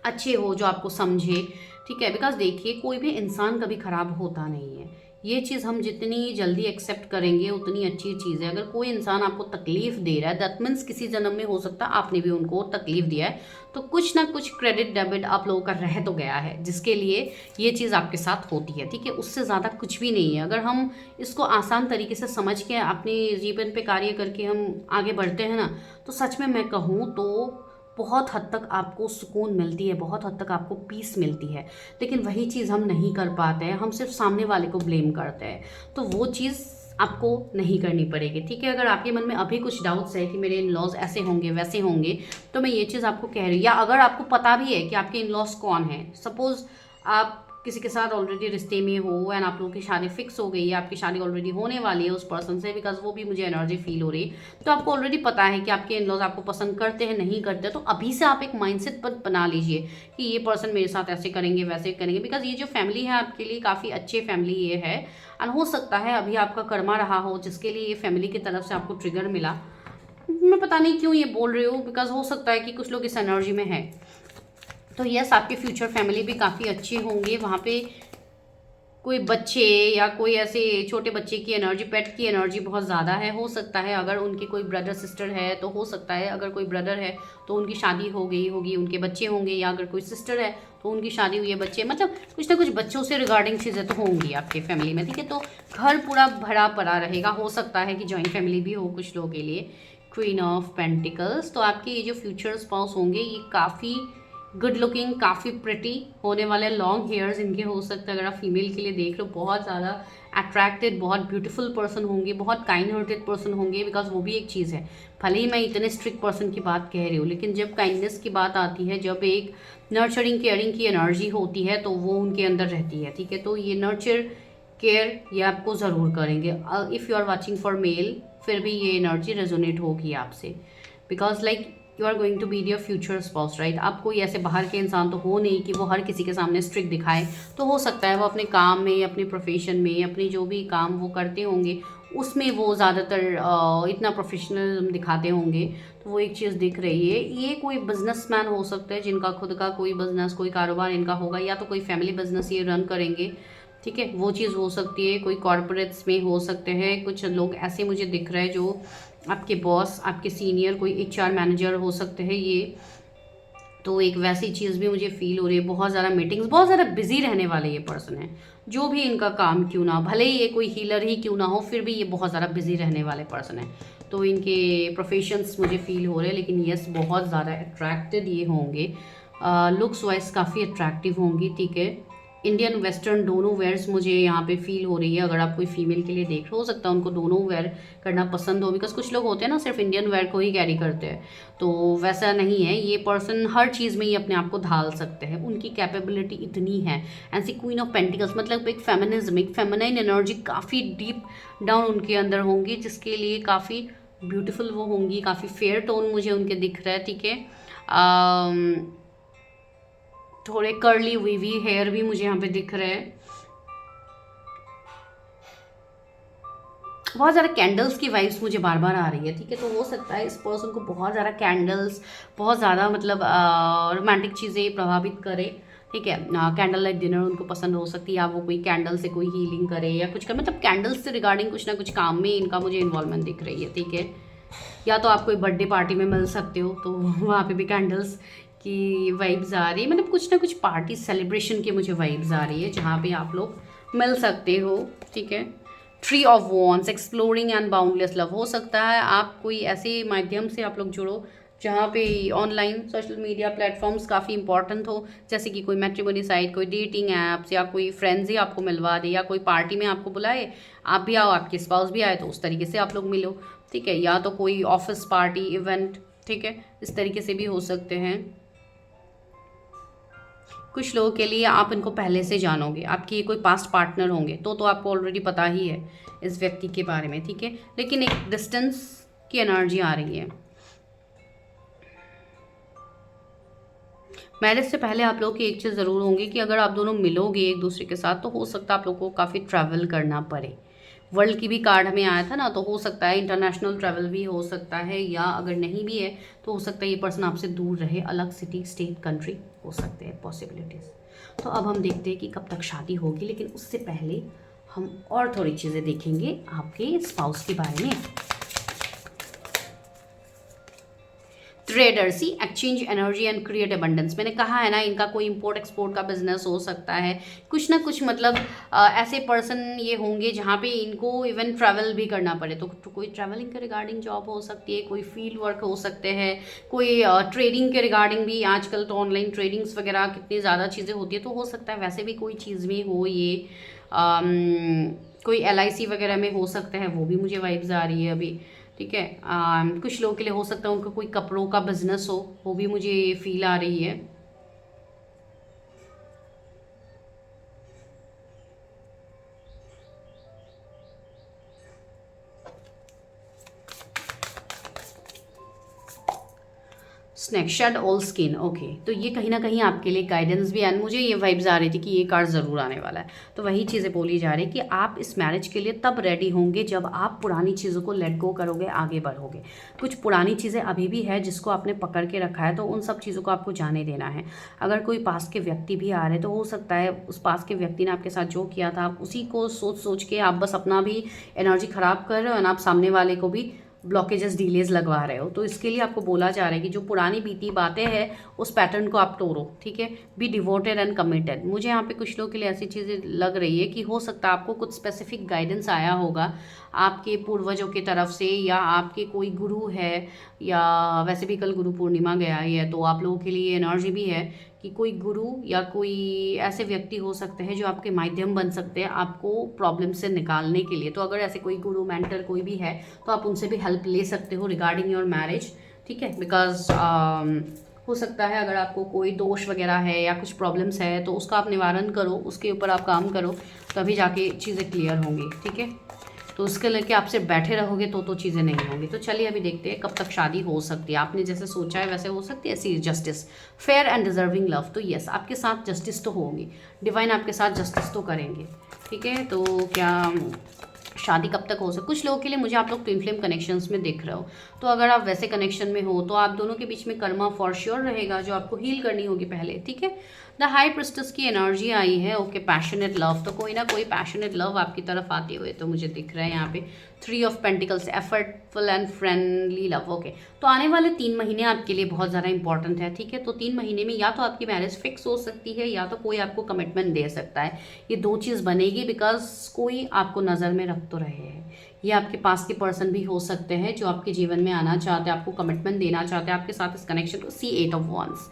अच्छे हो, जो आपको समझे, ठीक है। बिकॉज देखिए, कोई भी इंसान कभी खराब होता नहीं है। ये चीज़ हम जितनी जल्दी एक्सेप्ट करेंगे उतनी अच्छी चीज़ है। अगर कोई इंसान आपको तकलीफ दे रहा है, दैट मीन्स किसी जन्म में हो सकता है आपने भी उनको तकलीफ दिया है। तो कुछ ना कुछ क्रेडिट डेबिट आप लोगों का रह तो गया है, जिसके लिए ये चीज़ आपके साथ होती है, ठीक है। उससे ज़्यादा कुछ भी नहीं है। अगर हम इसको आसान तरीके से समझ के अपने जीवन पे कार्य करके हम आगे बढ़ते हैं ना, तो सच में मैं कहूँ तो बहुत हद तक आपको सुकून मिलती है, बहुत हद तक आपको पीस मिलती है। लेकिन वही चीज़ हम नहीं कर पाते हैं, हम सिर्फ सामने वाले को ब्लेम करते हैं। तो वो चीज़ आपको नहीं करनी पड़ेगी, ठीक है। अगर आपके मन में अभी कुछ डाउट्स है कि मेरे इन लॉज ऐसे होंगे वैसे होंगे, तो मैं ये चीज़ आपको कह रही हूँ। या अगर आपको पता भी है कि आपके इन लॉज कौन है, सपोज आप किसी के साथ ऑलरेडी रिश्ते में हो एंड आप लोगों की शादी फिक्स हो गई है, आपकी शादी ऑलरेडी होने वाली है उस पर्सन से, बिकॉज वो भी मुझे एनर्जी फील हो रही है। तो आपको ऑलरेडी पता है कि आपके इन लॉज आपको पसंद करते हैं नहीं करते, तो अभी से आप एक माइंडसेट पर बना लीजिए कि ये पर्सन मेरे साथ ऐसे करेंगे वैसे करेंगे। बिकॉज ये जो फैमिली है आपके लिए काफ़ी अच्छे फैमिली ये है। एंड हो सकता है अभी आपका कर्मा रहा हो जिसके लिए ये फैमिली की तरफ से आपको ट्रिगर मिला। मैं पता नहीं क्यों ये बोल रही हूँ, बिकॉज हो सकता है कि कुछ लोग इस एनर्जी में है। तो यस, आपके फ्यूचर फैमिली भी काफ़ी अच्छे होंगे। वहाँ पे कोई बच्चे या कोई ऐसे छोटे बच्चे की एनर्जी, पेट की एनर्जी बहुत ज़्यादा है। हो सकता है अगर उनके कोई ब्रदर सिस्टर है तो हो सकता है, अगर कोई ब्रदर है तो उनकी शादी हो गई होगी, उनके बच्चे होंगे, या अगर कोई सिस्टर है तो उनकी शादी हुई है, बच्चे, मतलब कुछ ना कुछ बच्चों से रिगार्डिंग चीज़ें तो होंगी आपके फैमिली में, ठीक है। तो घर पूरा भरा पड़ा रहेगा। हो सकता है कि जॉइंट फैमिली भी हो कुछ लोगों के लिए। क्वीन ऑफ पेंटिकल्स, तो आपके ये जो फ्यूचर स्पाउस होंगे ये काफ़ी गुड लुकिंग, काफ़ी प्रिटी होने वाले, लॉन्ग हेयर्स इनके हो सकते हैं। अगर आप फीमेल के लिए देख लो, बहुत ज़्यादा अट्रैक्टेड, बहुत ब्यूटीफुल पर्सन होंगे, बहुत काइंड हार्टेड पर्सन होंगे। बिकॉज वो भी एक चीज़ है, भले ही मैं इतने स्ट्रिक्ट पर्सन की बात कह रही हूँ, लेकिन जब काइंडनेस की बात आती है, जब एक नर्चरिंग केयरिंग की एनर्जी होती है, तो वो उनके अंदर रहती है, ठीक है। तो ये नर्चर केयर ये आपको ज़रूर करेंगे। If you are watching for male, फिर भी ये एनर्जी रेजोनेट होगी आपसे, because like you are going to be your future spouse, right. आप कोई ऐसे बाहर के इंसान तो हो नहीं कि वो हर किसी के सामने स्ट्रिक्ट दिखाए। तो हो सकता है वो अपने काम में, अपने प्रोफेशन में, अपनी जो भी काम वो करते होंगे उसमें वो ज़्यादातर इतना प्रोफेशनलिज्म दिखाते होंगे। तो वो एक चीज़ दिख रही है। ये कोई बिजनेसमैन हो सकते हैं जिनका खुद का कोई बिजनेस, कोई कारोबार इनका होगा, या तो कोई फैमिली बिजनेस ये रन करेंगे, ठीक है। वो चीज़ हो सकती है। कोई कॉरपोरेट्स में हो सकते हैं कुछ लोग ऐसे, मुझे दिख रहा है जो आपके बॉस, आपके सीनियर, कोई एचआर मैनेजर हो सकते हैं ये। तो एक वैसी चीज़ भी मुझे फील हो रही है। बहुत ज़्यादा मीटिंग्स, बहुत ज़्यादा बिजी रहने वाले ये पर्सन है। जो भी इनका काम क्यों ना हो, भले ही ये कोई हीलर ही क्यों ना हो, फिर भी ये बहुत ज़्यादा बिजी रहने वाले पर्सन है। तो इनके प्रोफेशंस मुझे फील हो रहे हैं। लेकिन यस, बहुत ज़्यादा अट्रैक्टेड ये होंगे, लुक्स वाइज काफ़ी अट्रैक्टिव होंगी, ठीक है। इंडियन वेस्टर्न दोनों वेयर्स मुझे यहाँ पे फील हो रही है। अगर आप कोई फीमेल के लिए देख रहे हो सकता है उनको दोनों वेयर करना पसंद हो, बिकॉज कुछ लोग होते हैं ना सिर्फ इंडियन वेयर को ही कैरी करते हैं। तो वैसा नहीं है, ये पर्सन हर चीज़ में ही अपने आप को ढाल सकते हैं, उनकी कैपेबिलिटी इतनी है। ऐसी क्वीन ऑफ पेंटिकल्स, मतलब एक फेमिनिज्म, एक फेमिनाइन एनर्जी काफ़ी डीप डाउन उनके अंदर होंगी, जिसके लिए काफ़ी ब्यूटीफुल वो होंगी। काफ़ी फेयर टोन मुझे उनके दिख रहा है, ठीक है। थोड़े कर्ली वीवी हेयर भी मुझे यहाँ पे दिख रहे हैं। बहुत ज़्यादा कैंडल्स की वाइब्स मुझे बार बार आ रही है, ठीक है। तो हो सकता है इस पर्सन को बहुत ज़्यादा कैंडल्स, बहुत ज़्यादा मतलब रोमांटिक चीज़ें प्रभावित करे। ठीक है। कैंडल लाइट डिनर उनको पसंद हो सकती है, या वो कोई कैंडल से कोई हीलिंग करे या कुछ करे, मतलब कैंडल्स से रिगार्डिंग कुछ ना कुछ काम में इनका मुझे इन्वॉल्वमेंट दिख रही है। ठीक है, या तो आप कोई बर्थडे पार्टी में मिल सकते हो तो वहाँ पे भी कैंडल्स की वाइब्स आ रही है, मतलब कुछ ना कुछ पार्टी सेलिब्रेशन की मुझे वाइब्स आ रही है जहाँ पे आप लोग मिल सकते हो। ठीक है, tree of wands, exploring and boundless love, हो सकता है आप कोई ऐसे माध्यम से आप लोग जुड़ो जहाँ पे ऑनलाइन सोशल मीडिया प्लेटफॉर्म्स काफ़ी इंपॉर्टेंट हो, जैसे कि कोई मैट्रिमोनी साइट, कोई डेटिंग ऐप्स, या कोई फ्रेंड्स ही आपको मिलवा दे, या कोई पार्टी में आपको बुलाए, आप भी आओ, आपके स्पाउस भी आए, तो उस तरीके से आप लोग मिलो। ठीक है, या तो कोई ऑफिस पार्टी इवेंट, ठीक है, इस तरीके से भी हो सकते हैं। कुछ लोगों के लिए आप इनको पहले से जानोगे, आपके ये कोई पास्ट पार्टनर होंगे तो आपको ऑलरेडी पता ही है इस व्यक्ति के बारे में। ठीक है, लेकिन एक डिस्टेंस की एनर्जी आ रही है। मैरिज से पहले आप लोगों की एक चीज़ ज़रूर होंगी कि अगर आप दोनों मिलोगे एक दूसरे के साथ तो हो सकता है आप लोगों को काफ़ी ट्रैवल करना पड़े। वर्ल्ड की भी कार्ड हमें आया था ना, तो हो सकता है इंटरनेशनल ट्रैवल भी हो सकता है, या अगर नहीं भी है तो हो सकता है ये पर्सन आपसे दूर रहे, अलग सिटी, स्टेट, कंट्री, हो सकते हैं पॉसिबिलिटीज़। तो अब हम देखते हैं कि कब तक शादी होगी, लेकिन उससे पहले हम और थोड़ी चीज़ें देखेंगे आपके स्पाउस के बारे में। Trader, see exchange energy and create abundance, मैंने कहा है ना इनका कोई इंपोर्ट एक्सपोर्ट का बिजनेस हो सकता है, कुछ ना कुछ, मतलब ऐसे पर्सन ये होंगे जहाँ पे इनको इवन ट्रैवल भी करना पड़े, तो कोई ट्रैवलिंग के रिगार्डिंग जॉब हो सकती है, कोई फील्ड वर्क हो सकते हैं, कोई ट्रेडिंग के रिगार्डिंग भी, आजकल तो ऑनलाइन ट्रेडिंग्स वगैरह कितनी ज़्यादा चीज़ें होती है, तो हो सकता है वैसे भी कोई चीज़ में हो ये। कोई LIC वगैरह में हो सकता है, वो भी मुझे वाइब्स आ रही है अभी। ठीक है, कुछ लोगों के लिए हो सकता है उनका कोई कपड़ों का बिजनेस हो, वो भी मुझे फील आ रही है। Snake shed all skin, okay, तो ये कहीं ना कहीं आपके लिए गाइडेंस भी है, मुझे ये वाइब्स आ रही थी कि ये कार्ड ज़रूर आने वाला है। तो वही चीज़ें बोली जा रही कि आप इस मैरिज के लिए तब रेडी होंगे जब आप पुरानी चीज़ों को लेट गो करोगे, आगे बढ़ोगे। कुछ पुरानी चीज़ें अभी भी है जिसको आपने पकड़ के रखा है, तो उन सब चीज़ों को आपको जाने देना है। अगर कोई पास के व्यक्ति भी आ रहे तो हो सकता है उस पास के व्यक्ति ने आपके साथ जो किया था आप उसी को सोच सोच के आप बस अपना भी एनर्जी ख़राब कर रहे हो, और आप सामने वाले को भी ब्लॉकेजेस, डिलेज लगवा रहे हो। तो इसके लिए आपको बोला जा रहा है कि जो पुरानी बीती बातें हैं उस पैटर्न को आप तोड़ो। ठीक है, बी डिवोटेड एंड कमिटेड, मुझे यहाँ पे कुछ लोगों के लिए ऐसी चीज़ें लग रही है कि हो सकता है आपको कुछ स्पेसिफिक गाइडेंस आया होगा आपके पूर्वजों की तरफ से, या आपके कोई गुरु है, या वैसे भी कल गुरु पूर्णिमा गया ही है, तो आप लोगों के लिए एनर्जी भी है कि कोई गुरु या कोई ऐसे व्यक्ति हो सकते हैं जो आपके माध्यम बन सकते हैं आपको प्रॉब्लम से निकालने के लिए। तो अगर ऐसे कोई गुरु, मेंटर कोई भी है तो आप उनसे भी हेल्प ले सकते हो रिगार्डिंग योर मैरिज। ठीक है, बिकॉज हो सकता है अगर आपको कोई दोष वगैरह है या कुछ प्रॉब्लम्स है तो उसका आप निवारण करो, उसके ऊपर आप काम करो, तभी जाके चीज़ें क्लियर होंगी। ठीक है, तो उसके लेके आप सिर्फ बैठे रहोगे तो चीज़ें नहीं होंगी। तो चलिए अभी देखते हैं कब तक शादी हो सकती है। आपने जैसे सोचा है वैसे हो सकती है। See justice, fair and deserving love, तो यस आपके साथ जस्टिस तो होगी, डिवाइन आपके साथ जस्टिस तो करेंगे। ठीक है, तो क्या शादी कब तक हो सकती? कुछ लोगों के लिए मुझे आप लोग ट्विन फ्लेम कनेक्शंस में देख रहे हो, तो अगर आप वैसे कनेक्शन में हो तो आप दोनों के बीच में कर्मा फॉर श्योर रहेगा जो आपको हील करनी होगी पहले। ठीक है, द हाई प्रिस्टेस की एनर्जी आई है। ओके, पैशनेट लव, तो कोई ना कोई पैशनेट लव आपकी तरफ आते हुए तो मुझे दिख रहा है यहाँ पे। 3 of pentacles, effortful and friendly love. Okay, तो आने वाले 3 महीने आपके लिए बहुत ज़्यादा इंपॉर्टेंट है। ठीक है, तो 3 महीने में या तो आपकी मैरिज फिक्स हो सकती है या तो कोई आपको कमिटमेंट दे सकता है। ये दो चीज़ बनेगी, बिकॉज कोई आपको नज़र में रख तो रहे हैं। ये आपके पास के पर्सन भी हो सकते हैं जो आपके जीवन में आना चाहते हैं, आपको कमिटमेंट देना चाहते हैं, आपके साथ इस कनेक्शन को। See 8 of wands,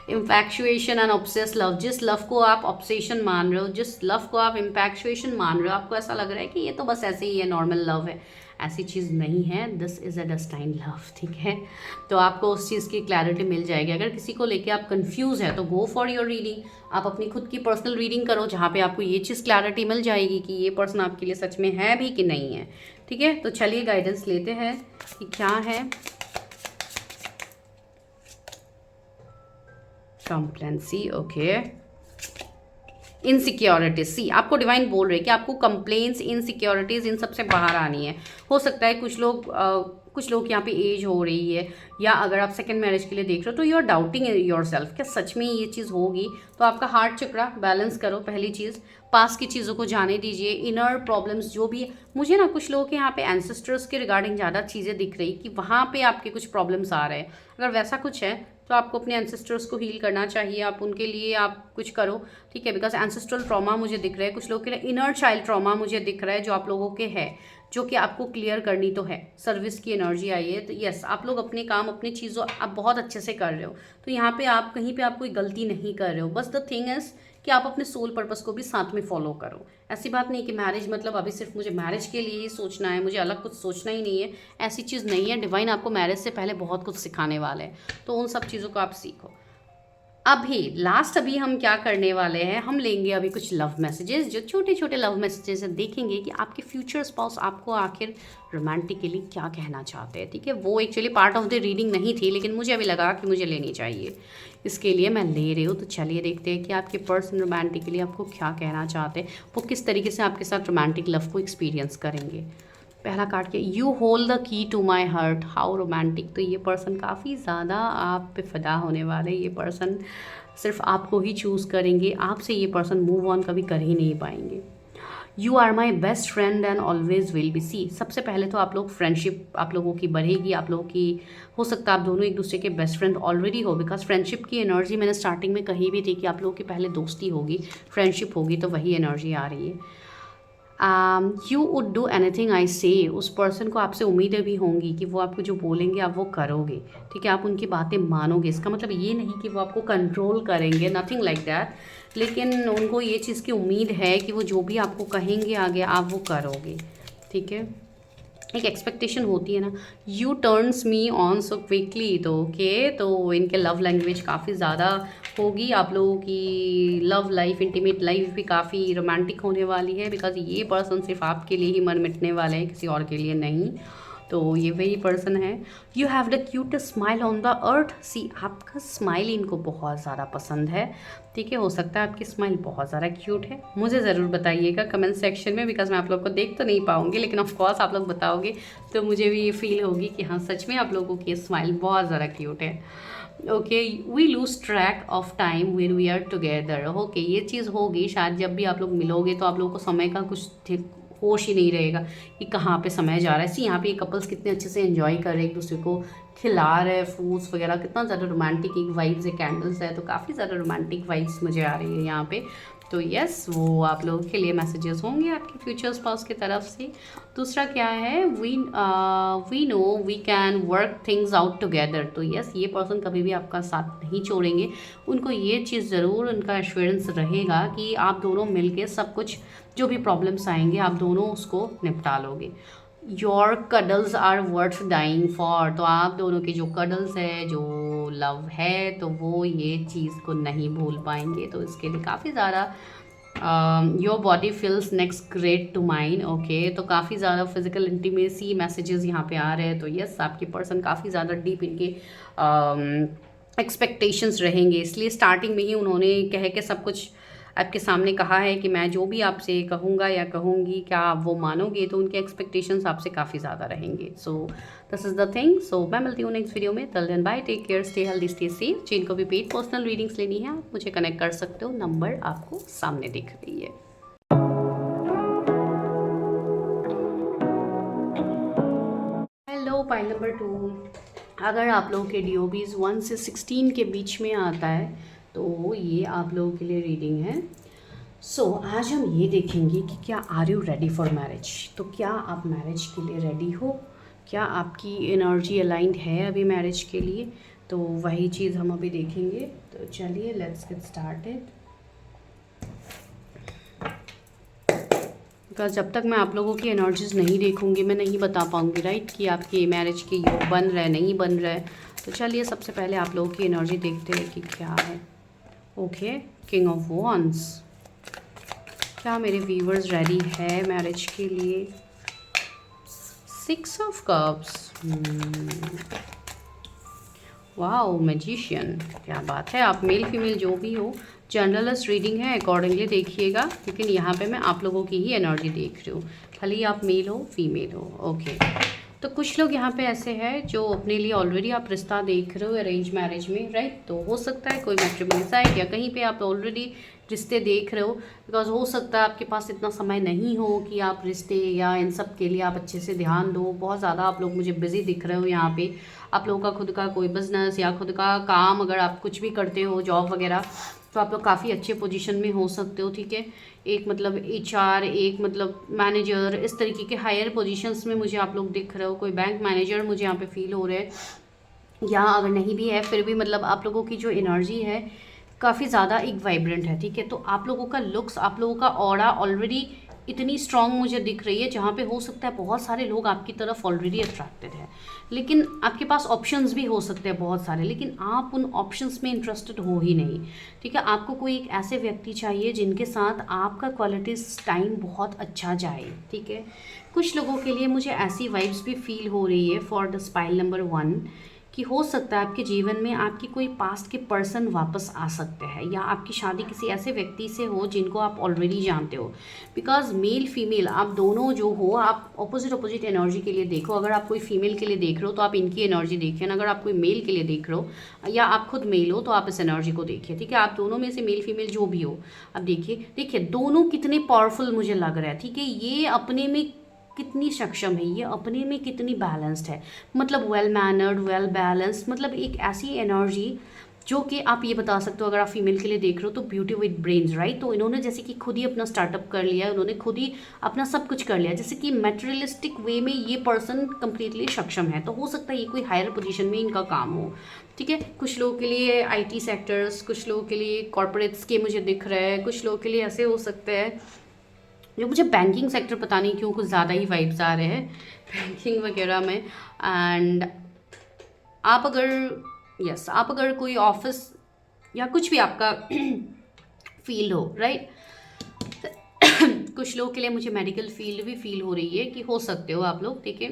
infatuation and obsess love, जिस लव को आप ऑब्सेशन मान रहे हो, जिस लव को आप इम्पैक्चुएशन मान रहे हो, आपको ऐसा लग रहा है कि ये तो बस ऐसे ही है, नॉर्मल लव है, ऐसी चीज़ नहीं है। This is a destined love. ठीक है, तो आपको उस चीज़ की क्लैरिटी मिल जाएगी। अगर किसी को लेके आप कंफ्यूज है तो गो फॉर योर रीडिंग, आप अपनी खुद की पर्सनल रीडिंग करो जहाँ पे आपको ये चीज़ क्लैरिटी मिल जाएगी कि ये पर्सन आपके लिए सच में है भी कि नहीं है। ठीक है, तो चलिए गाइडेंस लेते हैं कि क्या है। कॉम्प्लेंसी, ओके, इनसिक्योरिटीज, सी आपको डिवाइन बोल रहे हैं कि आपको कंप्लेंट्स, इनसिक्योरिटीज, इन सब से बाहर आनी है। हो सकता है कुछ लोग यहाँ पे एज हो रही है, या अगर आप सेकंड मैरिज के लिए देख रहे हो तो you are doubting yourself, क्या सच में ये चीज़ होगी। तो आपका हार्ट चक्रा बैलेंस करो, पहली चीज़। पास की चीज़ों को जाने दीजिए, इनर प्रॉब्लम्स जो भी। मुझे ना कुछ लोगों के यहाँ पे एंसेस्टर्स के रिगार्डिंग ज़्यादा चीज़ें दिख रही कि वहाँ पे आपके कुछ प्रॉब्लम्स आ रहे हैं। अगर वैसा कुछ है तो आपको अपने एंसेस्टर्स को हील करना चाहिए, आप उनके लिए आप कुछ करो, ठीक है। बिकॉज एंसेस्ट्रल ट्रॉमा मुझे दिख रहा है, कुछ लोगों के लिए इनर चाइल्ड ट्रॉमा मुझे दिख रहा है जो आप लोगों के है, जो कि आपको क्लियर करनी तो है। सर्विस की एनर्जी आई है, तो यस आप लोग अपने काम, अपनी चीज़ों आप बहुत अच्छे से कर रहे हो। तो यहाँ पे आप कहीं पे आप कोई गलती नहीं कर रहे हो। बस द थिंग इज कि आप अपने सोल पर्पस को भी साथ में फॉलो करो। ऐसी बात नहीं कि मैरिज मतलब अभी सिर्फ मुझे मैरिज के लिए ही सोचना है, मुझे अलग कुछ सोचना ही नहीं है, ऐसी चीज़ नहीं है। डिवाइन आपको मैरिज से पहले बहुत कुछ सिखाने वाले हैं, तो उन सब चीज़ों को आप सीखो। अभी हम क्या करने वाले हैं, हम लेंगे अभी कुछ लव मैसेजेस, जो छोटे छोटे लव मैसेजेस हैं। देखेंगे कि आपके फ्यूचर स्पाउस आपको आखिर रोमांटिकली क्या कहना चाहते हैं, ठीक है। वो actually part of the reading नहीं थी, लेकिन मुझे अभी लगा कि मुझे लेनी चाहिए, इसके लिए मैं ले रही हूँ। तो चलिए देखते हैं कि आपके पर्सन रोमांटिकली आपको क्या कहना चाहते हैं, वो किस तरीके से आपके साथ रोमांटिक लव को एक्सपीरियंस करेंगे। पहला कार्ड के you hold the key to my heart, how romantic. तो ये पर्सन काफ़ी ज़्यादा आप पे फिदा होने वाले, ये पर्सन सिर्फ आपको ही चूज़ करेंगे, आपसे ये पर्सन मूव ऑन कभी कर ही नहीं पाएंगे। You are my best friend and always will be. See सबसे पहले तो आप लोग फ्रेंडशिप आप लोगों की बढ़ेगी, आप लोगों की हो सकता है आप दोनों एक दूसरे के बेस्ट फ्रेंड ऑलरेडी हो। बिकॉज फ्रेंडशिप की एनर्जी मैंने स्टार्टिंग में कही भी थी कि आप लोगों की पहले दोस्ती होगी, फ्रेंडशिप होगी, तो वही एनर्जी आ रही है। You would do anything I से। उस पर्सन को आपसे उम्मीदें भी होंगी कि वो आपको जो बोलेंगे आप वो करोगे, ठीक है। आप उनकी बातें मानोगे, इसका मतलब ये नहीं कि वो आपको कंट्रोल करेंगे, नथिंग लाइक दैट। लेकिन उनको ये चीज़ की उम्मीद है कि वो जो भी आपको कहेंगे आगे आप वो करोगे, ठीक है। एक एक्सपेक्टेशन होती है ना, you turns me on so quickly. तो ओके, तो इनके लव लैंग्वेज काफ़ी ज़्यादा होगी, आप लोगों की लव लाइफ, इंटीमेट लाइफ भी काफ़ी रोमांटिक होने वाली है। बिकॉज ये पर्सन सिर्फ आपके लिए ही मन मिटने वाले हैं, किसी और के लिए नहीं। तो ये वही पर्सन है। You have the cutest smile on the earth. See आपका स्माइल इनको बहुत ज़्यादा पसंद है, ठीक है। हो सकता है आपकी स्माइल बहुत ज़्यादा क्यूट है, मुझे ज़रूर बताइएगा कमेंट सेक्शन में। बिकॉज मैं आप लोग को देख तो नहीं पाऊंगी, लेकिन ऑफ कोर्स आप लोग बताओगे तो मुझे भी ये फील होगी कि हाँ सच में आप लोगों की स्माइल बहुत ज़्यादा क्यूट है। Okay, we lose track of time when we are together. Okay, ये चीज़ होगी शायद जब भी आप लोग मिलोगे तो आप लोगों को समय का कुछ होश ही नहीं रहेगा कि कहाँ पे समय जा रहा है। सी यहाँ पे ये कपल्स कितने अच्छे से एंजॉय कर रहे हैं, एक दूसरे को खिला रहे हैं फ्रूट्स वगैरह, कितना ज़्यादा रोमांटिक एक वाइब्स है, कैंडल्स है, तो काफ़ी ज़्यादा रोमांटिक वाइब्स मुझे आ रही है यहाँ पे। तो यस, वो आप लोगों के लिए मैसेजेस होंगे आपके फ्यूचर स्पाउस की तरफ से। दूसरा क्या है, we know we can work things out together. तो यस, ये पर्सन कभी भी आपका साथ नहीं छोड़ेंगे, उनको ये चीज़ ज़रूर, उनका एश्योरेंस रहेगा कि आप दोनों मिलके सब कुछ जो भी प्रॉब्लम्स आएंगे आप दोनों उसको निपटा लोगे। Your cuddles are worth dying for. तो आप दोनों के जो कडल्स है, जो लव है, तो वो ये चीज़ को नहीं भूल पाएंगे। तो इसके लिए काफ़ी ज़्यादा your body feels next great to mine. Okay, तो काफ़ी ज़्यादा फिजिकल इंटीमेसी मैसेजेस यहाँ पे आ रहे हैं। तो यस, आपके पर्सन काफ़ी ज़्यादा डीप इनके एक्सपेक्टेशंस रहेंगे, इसलिए स्टार्टिंग में ही उन्होंने कह के सब कुछ आपके सामने कहा है कि मैं जो भी आपसे कहूँगा या कहूँगी क्या आप वो मानोगे। तो उनके एक्सपेक्टेशंस आपसे काफ़ी ज़्यादा रहेंगे। So this is the thing. So मैं मिलती हूँ नेक्स्ट वीडियो में। Till then bye, take care, stay healthy, stay safe. जिनको भी पेड पर्सनल रीडिंग्स लेनी है आप मुझे कनेक्ट कर सकते हो, नंबर आपको सामने दिख रही है। Hello, pile number 2। अगर आप लोगों के DOBs 1 से 16 के बीच में आता है तो ये आप लोगों के लिए रीडिंग है। सो आज हम ये देखेंगे कि क्या are you ready for marriage. तो क्या आप मैरिज के लिए रेडी हो, क्या आपकी एनर्जी अलाइंड है अभी मैरिज के लिए, तो वही चीज़ हम अभी देखेंगे। तो चलिए लेट्स गेट स्टार्टेड। बिकॉज जब तक मैं आप लोगों की एनर्जीज नहीं देखूंगी मैं नहीं बता पाऊंगी राइट कि आपकी मैरिज के योग बन रहा है नहीं बन रहा है। तो चलिए सबसे पहले आप लोगों की एनर्जी देखते हैं कि क्या है। Okay, king of wands. क्या मेरे व्यूवर्स रेडी है मैरिज के लिए। 6 ऑफ कप्स। वाओ, मैजिशियन, क्या बात है। आप मेल फीमेल जो भी हो, जनरलिस्ट रीडिंग है, अकॉर्डिंगली देखिएगा, लेकिन यहाँ पे मैं आप लोगों की ही एनर्जी देख रही हूँ, भले ही आप मेल हो फीमेल हो। ओके, तो कुछ लोग यहाँ पे ऐसे हैं जो अपने लिए ऑलरेडी आप रिश्ता देख रहे हो अरेंज मैरिज में, राइट। तो हो सकता है कोई मैट्रिमोनी साइट या कहीं पे आप ऑलरेडी रिश्ते देख रहे हो, बिकॉज हो सकता है आपके पास इतना समय नहीं हो कि आप रिश्ते या इन सब के लिए आप अच्छे से ध्यान दो। बहुत ज़्यादा आप लोग मुझे बिजी दिख रहे हो यहाँ पे। आप लोगों का खुद का कोई बिजनेस या खुद का काम, अगर आप कुछ भी करते हो जॉब वगैरह, तो आप लोग काफ़ी अच्छे पोजीशन में हो सकते हो, ठीक है। एक मतलब एचआर, एक मतलब मैनेजर, इस तरीके के हायर पोजीशंस में मुझे आप लोग दिख रहे हो। कोई बैंक मैनेजर मुझे यहाँ पे फील हो रहे हैं, या अगर नहीं भी है फिर भी मतलब आप लोगों की जो एनर्जी है काफ़ी ज़्यादा एक वाइब्रेंट है, ठीक है। तो आप लोगों का लुक्स, आप लोगों का ऑरा ऑलरेडी इतनी स्ट्रांग मुझे दिख रही है, जहाँ पे हो सकता है बहुत सारे लोग आपकी तरफ ऑलरेडी अट्रैक्टेड है, लेकिन आपके पास ऑप्शंस भी हो सकते हैं बहुत सारे, लेकिन आप उन ऑप्शंस में इंटरेस्टेड हो ही नहीं, ठीक है। आपको कोई एक ऐसे व्यक्ति चाहिए जिनके साथ आपका क्वालिटी टाइम बहुत अच्छा जाए, ठीक है। कुछ लोगों के लिए मुझे ऐसी वाइब्स भी फील हो रही है फॉर द स्पाइल नंबर 1, कि हो सकता है आपके जीवन में आपकी कोई पास्ट के पर्सन वापस आ सकते हैं, या आपकी शादी किसी ऐसे व्यक्ति से हो जिनको आप ऑलरेडी जानते हो। बिकॉज मेल फीमेल आप दोनों जो हो, आप ऑपोजिट एनर्जी के लिए देखो। अगर आप कोई फीमेल के लिए देख रहे हो तो आप इनकी एनर्जी देखिए, अगर आप कोई मेल के लिए देख रहे हो या आप खुद मेल हो तो आप इस एनर्जी को देखिए, ठीक है। आप दोनों में से मेल फीमेल जो भी हो, अब देखिए दोनों कितने पावरफुल मुझे लग रहा है, ठीक है। ये अपने में कितनी सक्षम है, ये अपने में कितनी बैलेंस्ड है, मतलब वेल मैनर्ड, वेल बैलेंस्ड, मतलब एक ऐसी एनर्जी जो कि आप ये बता सकते हो। अगर आप फीमेल के लिए देख रहे हो तो ब्यूटी विद ब्रेन्स, राइट। तो इन्होंने जैसे कि खुद ही अपना स्टार्टअप कर लिया, उन्होंने खुद ही अपना सब कुछ कर लिया, जैसे कि मेटेरियलिस्टिक वे में ये पर्सन कंप्लीटली सक्षम है। तो हो सकता है ये कोई हायर पोजीशन में इनका काम हो, ठीक है। कुछ लोगों के लिए आईटी सेक्टर्स, कुछ लोगों के लिए कॉर्पोरेट्स के मुझे दिख रहा है, कुछ लोगों के लिए ऐसे हो सकते हैं जो मुझे बैंकिंग सेक्टर, पता नहीं क्यों कुछ ज़्यादा ही वाइब्स आ रहे हैं बैंकिंग वगैरह में। एंड आप अगर आप अगर कोई ऑफिस या कुछ भी आपका फील्ड हो, राइट। कुछ लोगों के लिए मुझे मेडिकल फील्ड भी फील हो रही है कि हो सकते हो आप लोग, ठीक है।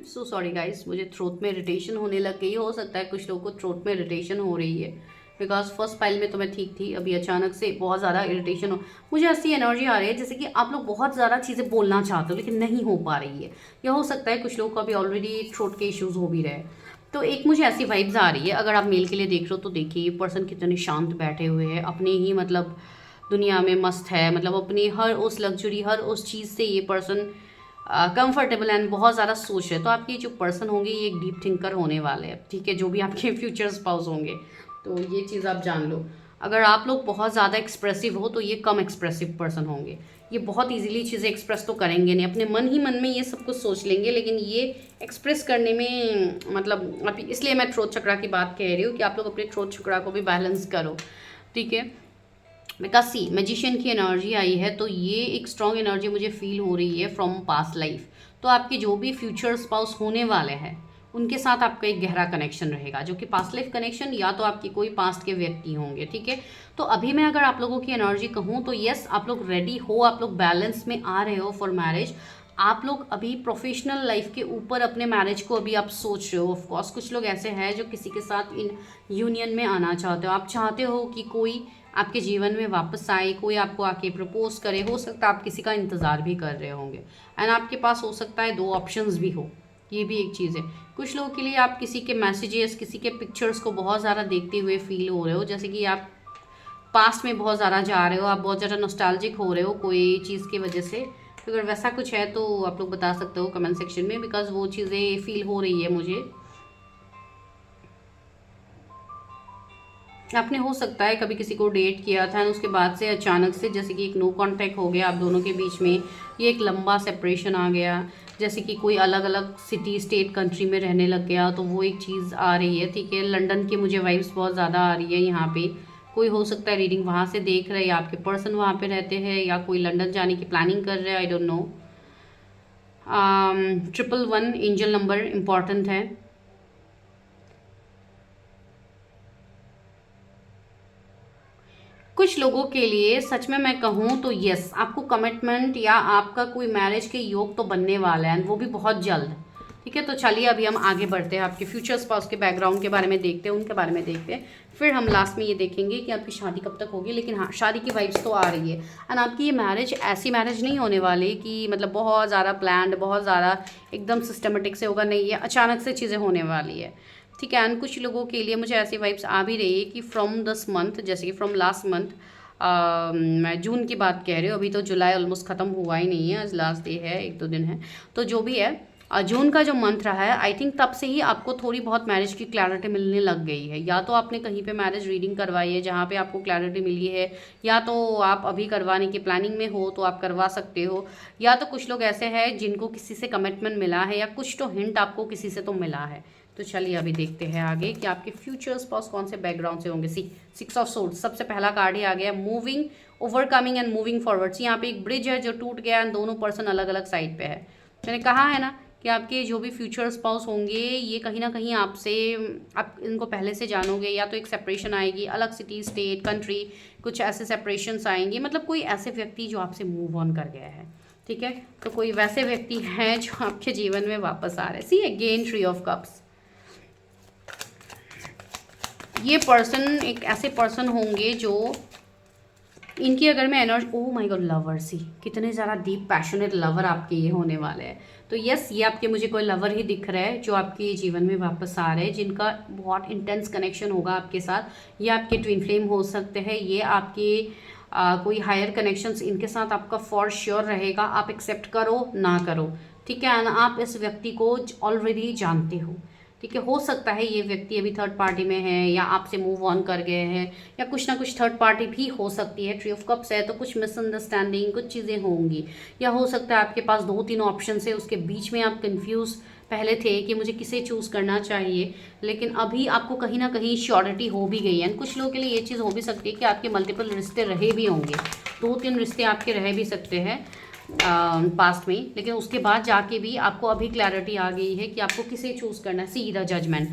सो सॉरी गाइस, मुझे थ्रोट में इरिटेशन होने लग गई। हो सकता है कुछ लोगों को थ्रोट में इरिटेशन हो रही है, बिकॉज फर्स्ट फाइल में तो मैं ठीक थी, अभी अचानक से बहुत ज़्यादा इरिटेशन हो, मुझे ऐसी एनर्जी आ रही है जैसे कि आप लोग बहुत ज़्यादा चीज़ें बोलना चाहते हो लेकिन नहीं हो पा रही है, या हो सकता है कुछ लोगों को अभी ऑलरेडी थ्रोट के इश्यूज़ हो भी रहे। तो एक मुझे ऐसी वाइब्स आ रही है। अगर आप मेल के लिए देख रहे हो तो देखिए ये पर्सन कितने शांत बैठे हुए हैं, अपने ही मतलब दुनिया में मस्त है, मतलब अपनी हर उस लग्जरी, हर उस चीज़ से ये पर्सन कंफर्टेबल एंड बहुत ज़्यादा सोच है। तो आपके जो पर्सन होंगे ये एक डीप थिंकर होने वाले हैं, ठीक है, जो भी आपके फ्यूचर स्पाउस होंगे। तो ये चीज़ आप जान लो। अगर आप लोग बहुत ज़्यादा एक्सप्रेसिव हो तो ये कम एक्सप्रेसिव पर्सन होंगे। ये बहुत इजीली चीज़ें एक्सप्रेस तो करेंगे नहीं, अपने मन ही मन में ये सब कुछ सोच लेंगे, लेकिन ये एक्सप्रेस करने में मतलब आप, इसलिए मैं थ्रोट चक्रा की बात कह रही हूँ कि आप लोग अपने थ्रोट चक्रा को भी बैलेंस करो, ठीक है। बिकॉज सी मैजिशियन की एनर्जी आई है, तो ये एक स्ट्रॉन्ग एनर्जी मुझे फील हो रही है फ्रॉम पास्ट लाइफ। तो आपके जो भी फ्यूचर स्पाउस होने वाले हैं उनके साथ आपका एक गहरा कनेक्शन रहेगा, जो कि पास्ट लाइफ कनेक्शन या तो आपके कोई पास्ट के व्यक्ति होंगे, ठीक है। तो अभी मैं अगर आप लोगों की एनर्जी कहूँ तो यस, आप लोग रेडी हो, आप लोग बैलेंस में आ रहे हो फॉर मैरिज। आप लोग अभी प्रोफेशनल लाइफ के ऊपर अपने मैरिज को अभी आप सोच रहे हो। ऑफ कोर्स कुछ लोग ऐसे हैं जो किसी के साथ इन यूनियन में आना चाहते हो, आप चाहते हो कि कोई आपके जीवन में वापस आए, कोई आपको आके प्रपोज करे। हो सकता है आप किसी का इंतज़ार भी कर रहे होंगे, एंड आपके पास हो सकता है 2 ऑप्शंस भी हो, ये भी एक चीज़ है। कुछ लोगों के लिए आप किसी के मैसेजेस, किसी के पिक्चर्स को बहुत ज़्यादा देखते हुए फील हो रहे हो, जैसे कि आप पास्ट में बहुत ज़्यादा जा रहे हो, आप बहुत ज़्यादा नॉस्टैल्जिक हो रहे हो कोई चीज़ की वजह से। तो अगर वैसा कुछ है तो आप लोग बता सकते हो कमेंट सेक्शन में, बिकॉज वो चीज़ें फील हो रही है मुझे। आपने हो सकता है कभी किसी को डेट किया था, उसके बाद से अचानक से जैसे कि एक नो कांटेक्ट हो गया आप दोनों के बीच में, ये एक लंबा सेपरेशन आ गया, जैसे कि कोई अलग अलग सिटी, स्टेट, कंट्री में रहने लग गया, तो वो एक चीज़ आ रही है, ठीक है। लंदन की मुझे वाइब्स बहुत ज़्यादा आ रही है यहाँ पे। कोई हो सकता है रीडिंग वहाँ से देख रहे हैं, या आपके पर्सन वहाँ पे रहते हैं, या कोई लंदन जाने की प्लानिंग कर रहे हैं, I don't know. 111 angel number important है। कुछ लोगों के लिए सच में मैं कहूँ तो यस, आपको कमिटमेंट या आपका कोई मैरिज के योग तो बनने वाला है, वो भी बहुत जल्द। ठीक है, तो चलिए अभी हम आगे बढ़ते हैं, आपके फ्यूचर स्पाउस के बैकग्राउंड के बारे में देखते हैं, उनके बारे में देखते हैं, फिर हम लास्ट में ये देखेंगे कि आपकी शादी कब तक होगी। लेकिन हाँ, शादी की वाइब्स तो आ रही है। एंड आपकी ये मैरिज ऐसी मैरिज नहीं होने वाली कि मतलब बहुत ज़्यादा प्लान्ड, बहुत ज़्यादा एकदम सिस्टमेटिक से होगा, नहीं, ये अचानक से चीज़ें होने वाली है। ठीक है, एंड कुछ लोगों के लिए मुझे ऐसी वाइब्स आ भी रही है कि फ्रॉम दिस मंथ, जैसे कि फ्रॉम लास्ट मंथ, मैं जून की बात कह रही हूँ, अभी तो जुलाई ऑलमोस्ट ख़त्म हुआ ही नहीं है, आज लास्ट डे है, 1-2 दिन है, तो जो भी है, जून का जो मंथ रहा है, आई थिंक तब से ही आपको थोड़ी बहुत मैरिज की क्लैरिटी मिलने लग गई है। या तो आपने कहीं पे मैरिज रीडिंग करवाई है जहाँ पे आपको क्लैरिटी मिली है, या तो आप अभी करवाने की प्लानिंग में हो तो आप करवा सकते हो, या तो कुछ लोग ऐसे हैं जिनको किसी से कमिटमेंट मिला है, या कुछ तो हिंट आपको किसी से तो मिला है। तो चलिए अभी देखते हैं आगे कि आपके फ्यूचर स्पाउस कौन से बैकग्राउंड से होंगे। सी 6 ऑफ सोर्ड्स, सबसे पहला कार्ड ही आ गया, moving, overcoming and moving forwards. यहाँ पे एक ब्रिज है जो टूट गया एंड दोनों पर्सन अलग अलग साइड पे है। मैंने कहा है ना कि आपके जो भी फ्यूचर स्पाउस होंगे ये कहीं ना कहीं आपसे, आप इनको पहले से जानोगे, या तो एक सेपरेशन आएगी, अलग सिटी, स्टेट, कंट्री, कुछ ऐसे सेपरेशंस आएंगे, मतलब कोई ऐसे व्यक्ति जो आपसे मूव ऑन कर गया है। ठीक है, तो कोई वैसे व्यक्ति हैं जो आपके जीवन में वापस आ रहे हैं। See again three of cups, ये पर्सन एक ऐसे पर्सन होंगे जो, इनकी अगर मैं energy, oh my god, lover, see कितने ज़्यादा डीप पैशनेट लवर आपके ये होने वाले हैं। तो यस, ये आपके मुझे कोई लवर ही दिख रहा है जो आपके जीवन में वापस आ रहे हैं, जिनका बहुत इंटेंस कनेक्शन होगा आपके साथ। ये आपके ट्विन फ्लेम हो सकते हैं, ये आपके कोई हायर कनेक्शंस इनके साथ आपका फॉर श्योर रहेगा, आप एक्सेप्ट करो ना करो। ठीक है, आप इस व्यक्ति को ऑलरेडी जानते हो। ठीक है, हो सकता है ये व्यक्ति अभी थर्ड पार्टी में है, या आपसे मूव ऑन कर गए हैं, या कुछ ना कुछ थर्ड पार्टी भी हो सकती है। ट्री ऑफ कप्स है तो कुछ मिसअंडरस्टैंडिंग, कुछ चीज़ें होंगी, या हो सकता है आपके पास 2-3 ऑप्शन है, उसके बीच में आप कंफ्यूज पहले थे कि मुझे किसे चूज़ करना चाहिए, लेकिन अभी आपको कहीं ना कहीं श्योरिटी हो भी गई है। कुछ लोगों के लिए ये चीज़ हो भी सकती है कि आपके मल्टीपल रिश्ते रहे भी होंगे, 2-3 रिश्ते आपके रह भी सकते हैं पास्ट में, लेकिन उसके बाद जाके भी आपको अभी क्लैरिटी आ गई है कि आपको किसे चूज़ करना है। See the judgement,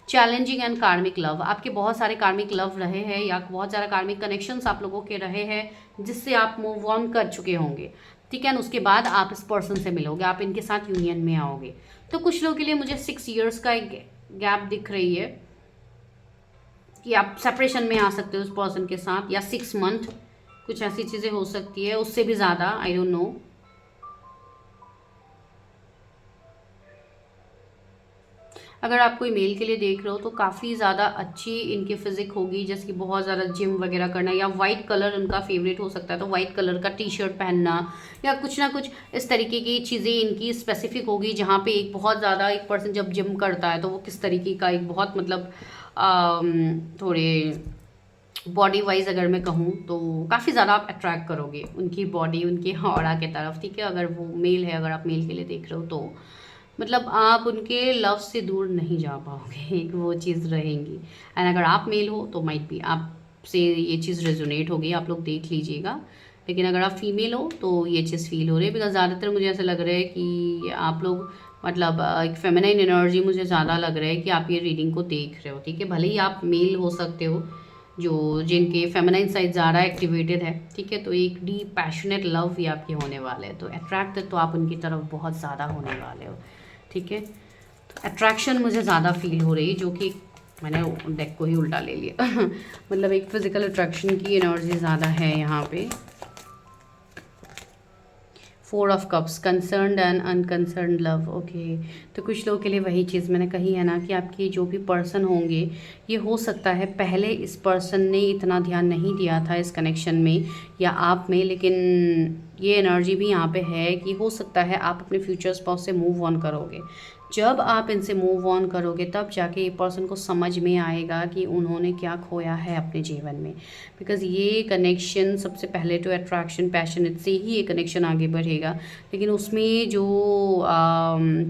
challenging and karmic love, आपके बहुत सारे कार्मिक लव रहे हैं, या बहुत सारा कार्मिक कनेक्शंस आप लोगों के रहे हैं जिससे आप मूव ऑन कर चुके होंगे। ठीक है, उसके बाद आप इस पर्सन से मिलोगे, आप इनके साथ यूनियन में आओगे। तो कुछ लोगों के लिए मुझे 6 ईयर्स का एक गैप दिख रही है कि आप सेपरेशन में आ सकते हो उस पर्सन के साथ, या 6 मंथ, कुछ ऐसी चीज़ें हो सकती है, उससे भी ज़्यादा, आई डोंट नो। अगर आप कोई मेल के लिए देख रहे हो तो काफ़ी ज़्यादा अच्छी इनकी फिजिक होगी, जैसे कि बहुत ज़्यादा जिम वगैरह करना, या वाइट कलर उनका फेवरेट हो सकता है, तो वाइट कलर का टी शर्ट पहनना, या कुछ ना कुछ इस तरीके की चीज़ें इनकी स्पेसिफिक होगी। जहाँ पे एक बहुत ज़्यादा एक पर्सन जब जिम करता है तो वो किस तरीके का एक बहुत मतलब थोड़े बॉडी वाइज अगर मैं कहूँ तो काफ़ी ज़्यादा आप अट्रैक्ट करोगे उनकी बॉडी, उनके ऑरा के तरफ। ठीक है, अगर वो मेल है, अगर आप मेल के लिए देख रहे हो तो मतलब आप उनके लव से दूर नहीं जा पाओगे, एक वो चीज़ रहेंगी। एंड अगर आप मेल हो तो माइट भी आपसे ये चीज़ रेजोनेट होगी, आप लोग देख लीजिएगा। लेकिन अगर आप फीमेल हो तो ये चीज़ फील हो रही है, बिकॉज ज़्यादातर मुझे ऐसा लग रहा है कि आप लोग मतलब एक फेमिनाइन एनर्जी मुझे ज़्यादा लग रहा है कि आप ये रीडिंग को देख रहे हो। ठीक है, भले ही आप मेल हो सकते हो जो जिनके फेमिनाइन साइड ज़्यादा एक्टिवेटेड है। ठीक है, तो एक डीप पैशनेट लव भी आपके होने वाले हैं, तो अट्रैक्टेड तो आप उनकी तरफ बहुत ज़्यादा होने वाले हो। ठीक है, तो अट्रैक्शन मुझे ज़्यादा फील हो रही है, जो कि मैंने डेक को ही उल्टा ले लिया मतलब एक फिजिकल अट्रैक्शन की एनर्जी ज़्यादा है यहाँ पे। 4 of cups, concerned and unconcerned love. Okay, तो कुछ लोगों के लिए वही चीज़ मैंने कही है ना कि आपके जो भी पर्सन होंगे, ये हो सकता है पहले इस पर्सन ने इतना ध्यान नहीं दिया था इस कनेक्शन में या आप में, लेकिन ये एनर्जी भी यहाँ पे है कि हो सकता है आप अपने फ्यूचर स्पाउस से मूव ऑन करोगे। जब आप इनसे मूव ऑन करोगे तब जाके ये पर्सन को समझ में आएगा कि उन्होंने क्या खोया है अपने जीवन में, बिकॉज़ ये कनेक्शन सबसे पहले तो अट्रैक्शन, पैशनेट से ही ये कनेक्शन आगे बढ़ेगा, लेकिन उसमें जो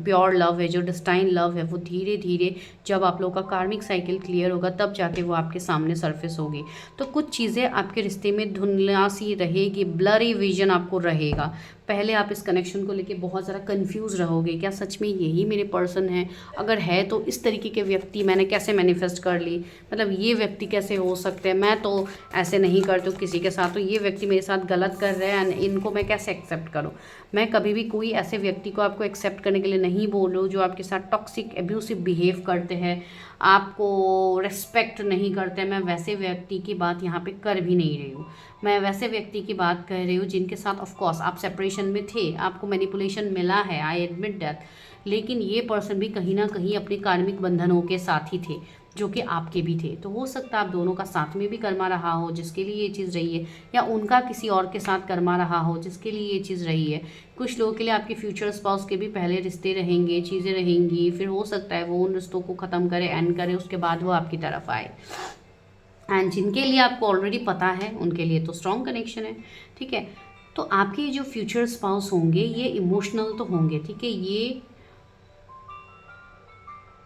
प्योर लव है, जो डिस्टाइन लव है, वो धीरे धीरे जब आप लोगों का कार्मिक साइकिल क्लियर होगा तब जाके वो आपके सामने सरफेस होगी। तो कुछ चीज़ें आपके रिश्ते में धुंधला सी रहेगी, ब्लरी विजन आपको रहेगा, पहले आप इस कनेक्शन को लेके बहुत ज़्यादा कंफ्यूज रहोगे, क्या सच में यही मेरे पर्सन है, अगर है तो इस तरीके के व्यक्ति मैंने कैसे मैनिफेस्ट कर ली, मतलब ये व्यक्ति कैसे हो सकते हैं, मैं तो ऐसे नहीं करती हूँ किसी के साथ, तो ये व्यक्ति मेरे साथ गलत कर रहे हैं, इनको मैं कैसे एक्सेप्ट करूँ। मैं कभी भी कोई ऐसे व्यक्ति को आपको एक्सेप्ट करने के लिए नहीं बोल रही हूँ जो आपके साथ टॉक्सिक एब्यूसिव बिहेव करते हैं, आपको रिस्पेक्ट नहीं करते। मैं वैसे व्यक्ति की बात यहाँ पे कर भी नहीं रही हूँ, मैं वैसे व्यक्ति की बात कर रही हूँ जिनके साथ ऑफ कोर्स आप सेपरेशन में थे, आपको मैनिपुलेशन मिला है, आई एडमिट दैट, लेकिन ये पर्सन भी कहीं ना कहीं अपने कार्मिक बंधनों के साथ ही थे जो कि आपके भी थे। तो हो सकता है आप दोनों का साथ में भी कर्मा रहा हो जिसके लिए ये चीज़ रही है, या उनका किसी और के साथ कर्मा रहा हो जिसके लिए ये चीज़ रही है। कुछ लोगों के लिए आपके फ्यूचर स्पाउस के भी पहले रिश्ते रहेंगे, चीज़ें रहेंगी, फिर हो सकता है वो उन रिश्तों को ख़त्म करे, एंड करे, उसके बाद वो आपकी तरफ आए। एंड जिनके लिए आपको ऑलरेडी पता है उनके लिए तो स्ट्रॉन्ग कनेक्शन है, ठीक है। तो आपके जो फ्यूचर स्पाउस होंगे ये इमोशनल तो होंगे, ठीक है। ये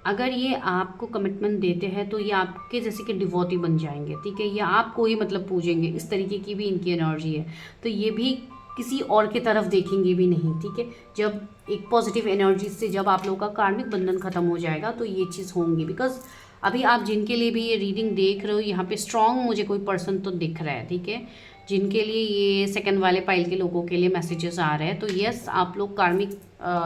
अगर ये आपको कमिटमेंट देते हैं तो ये आपके जैसे कि डिवोटी बन जाएंगे, ठीक है। ये आपको ही मतलब पूजेंगे, इस तरीके की भी इनकी एनर्जी है। तो ये भी किसी और की तरफ देखेंगे भी नहीं, ठीक है। जब एक पॉजिटिव एनर्जी से जब आप लोगों का कार्मिक बंधन खत्म हो जाएगा तो ये चीज़ होंगी। बिकॉज अभी आप जिनके लिए भी ये रीडिंग देख रहे हो यहाँ पे स्ट्रॉन्ग मुझे कोई पर्सन तो दिख रहा है, ठीक है। जिनके लिए ये सेकंड वाले पाइल के लोगों के लिए मैसेजेस आ रहे हैं, तो यस आप लोग कार्मिक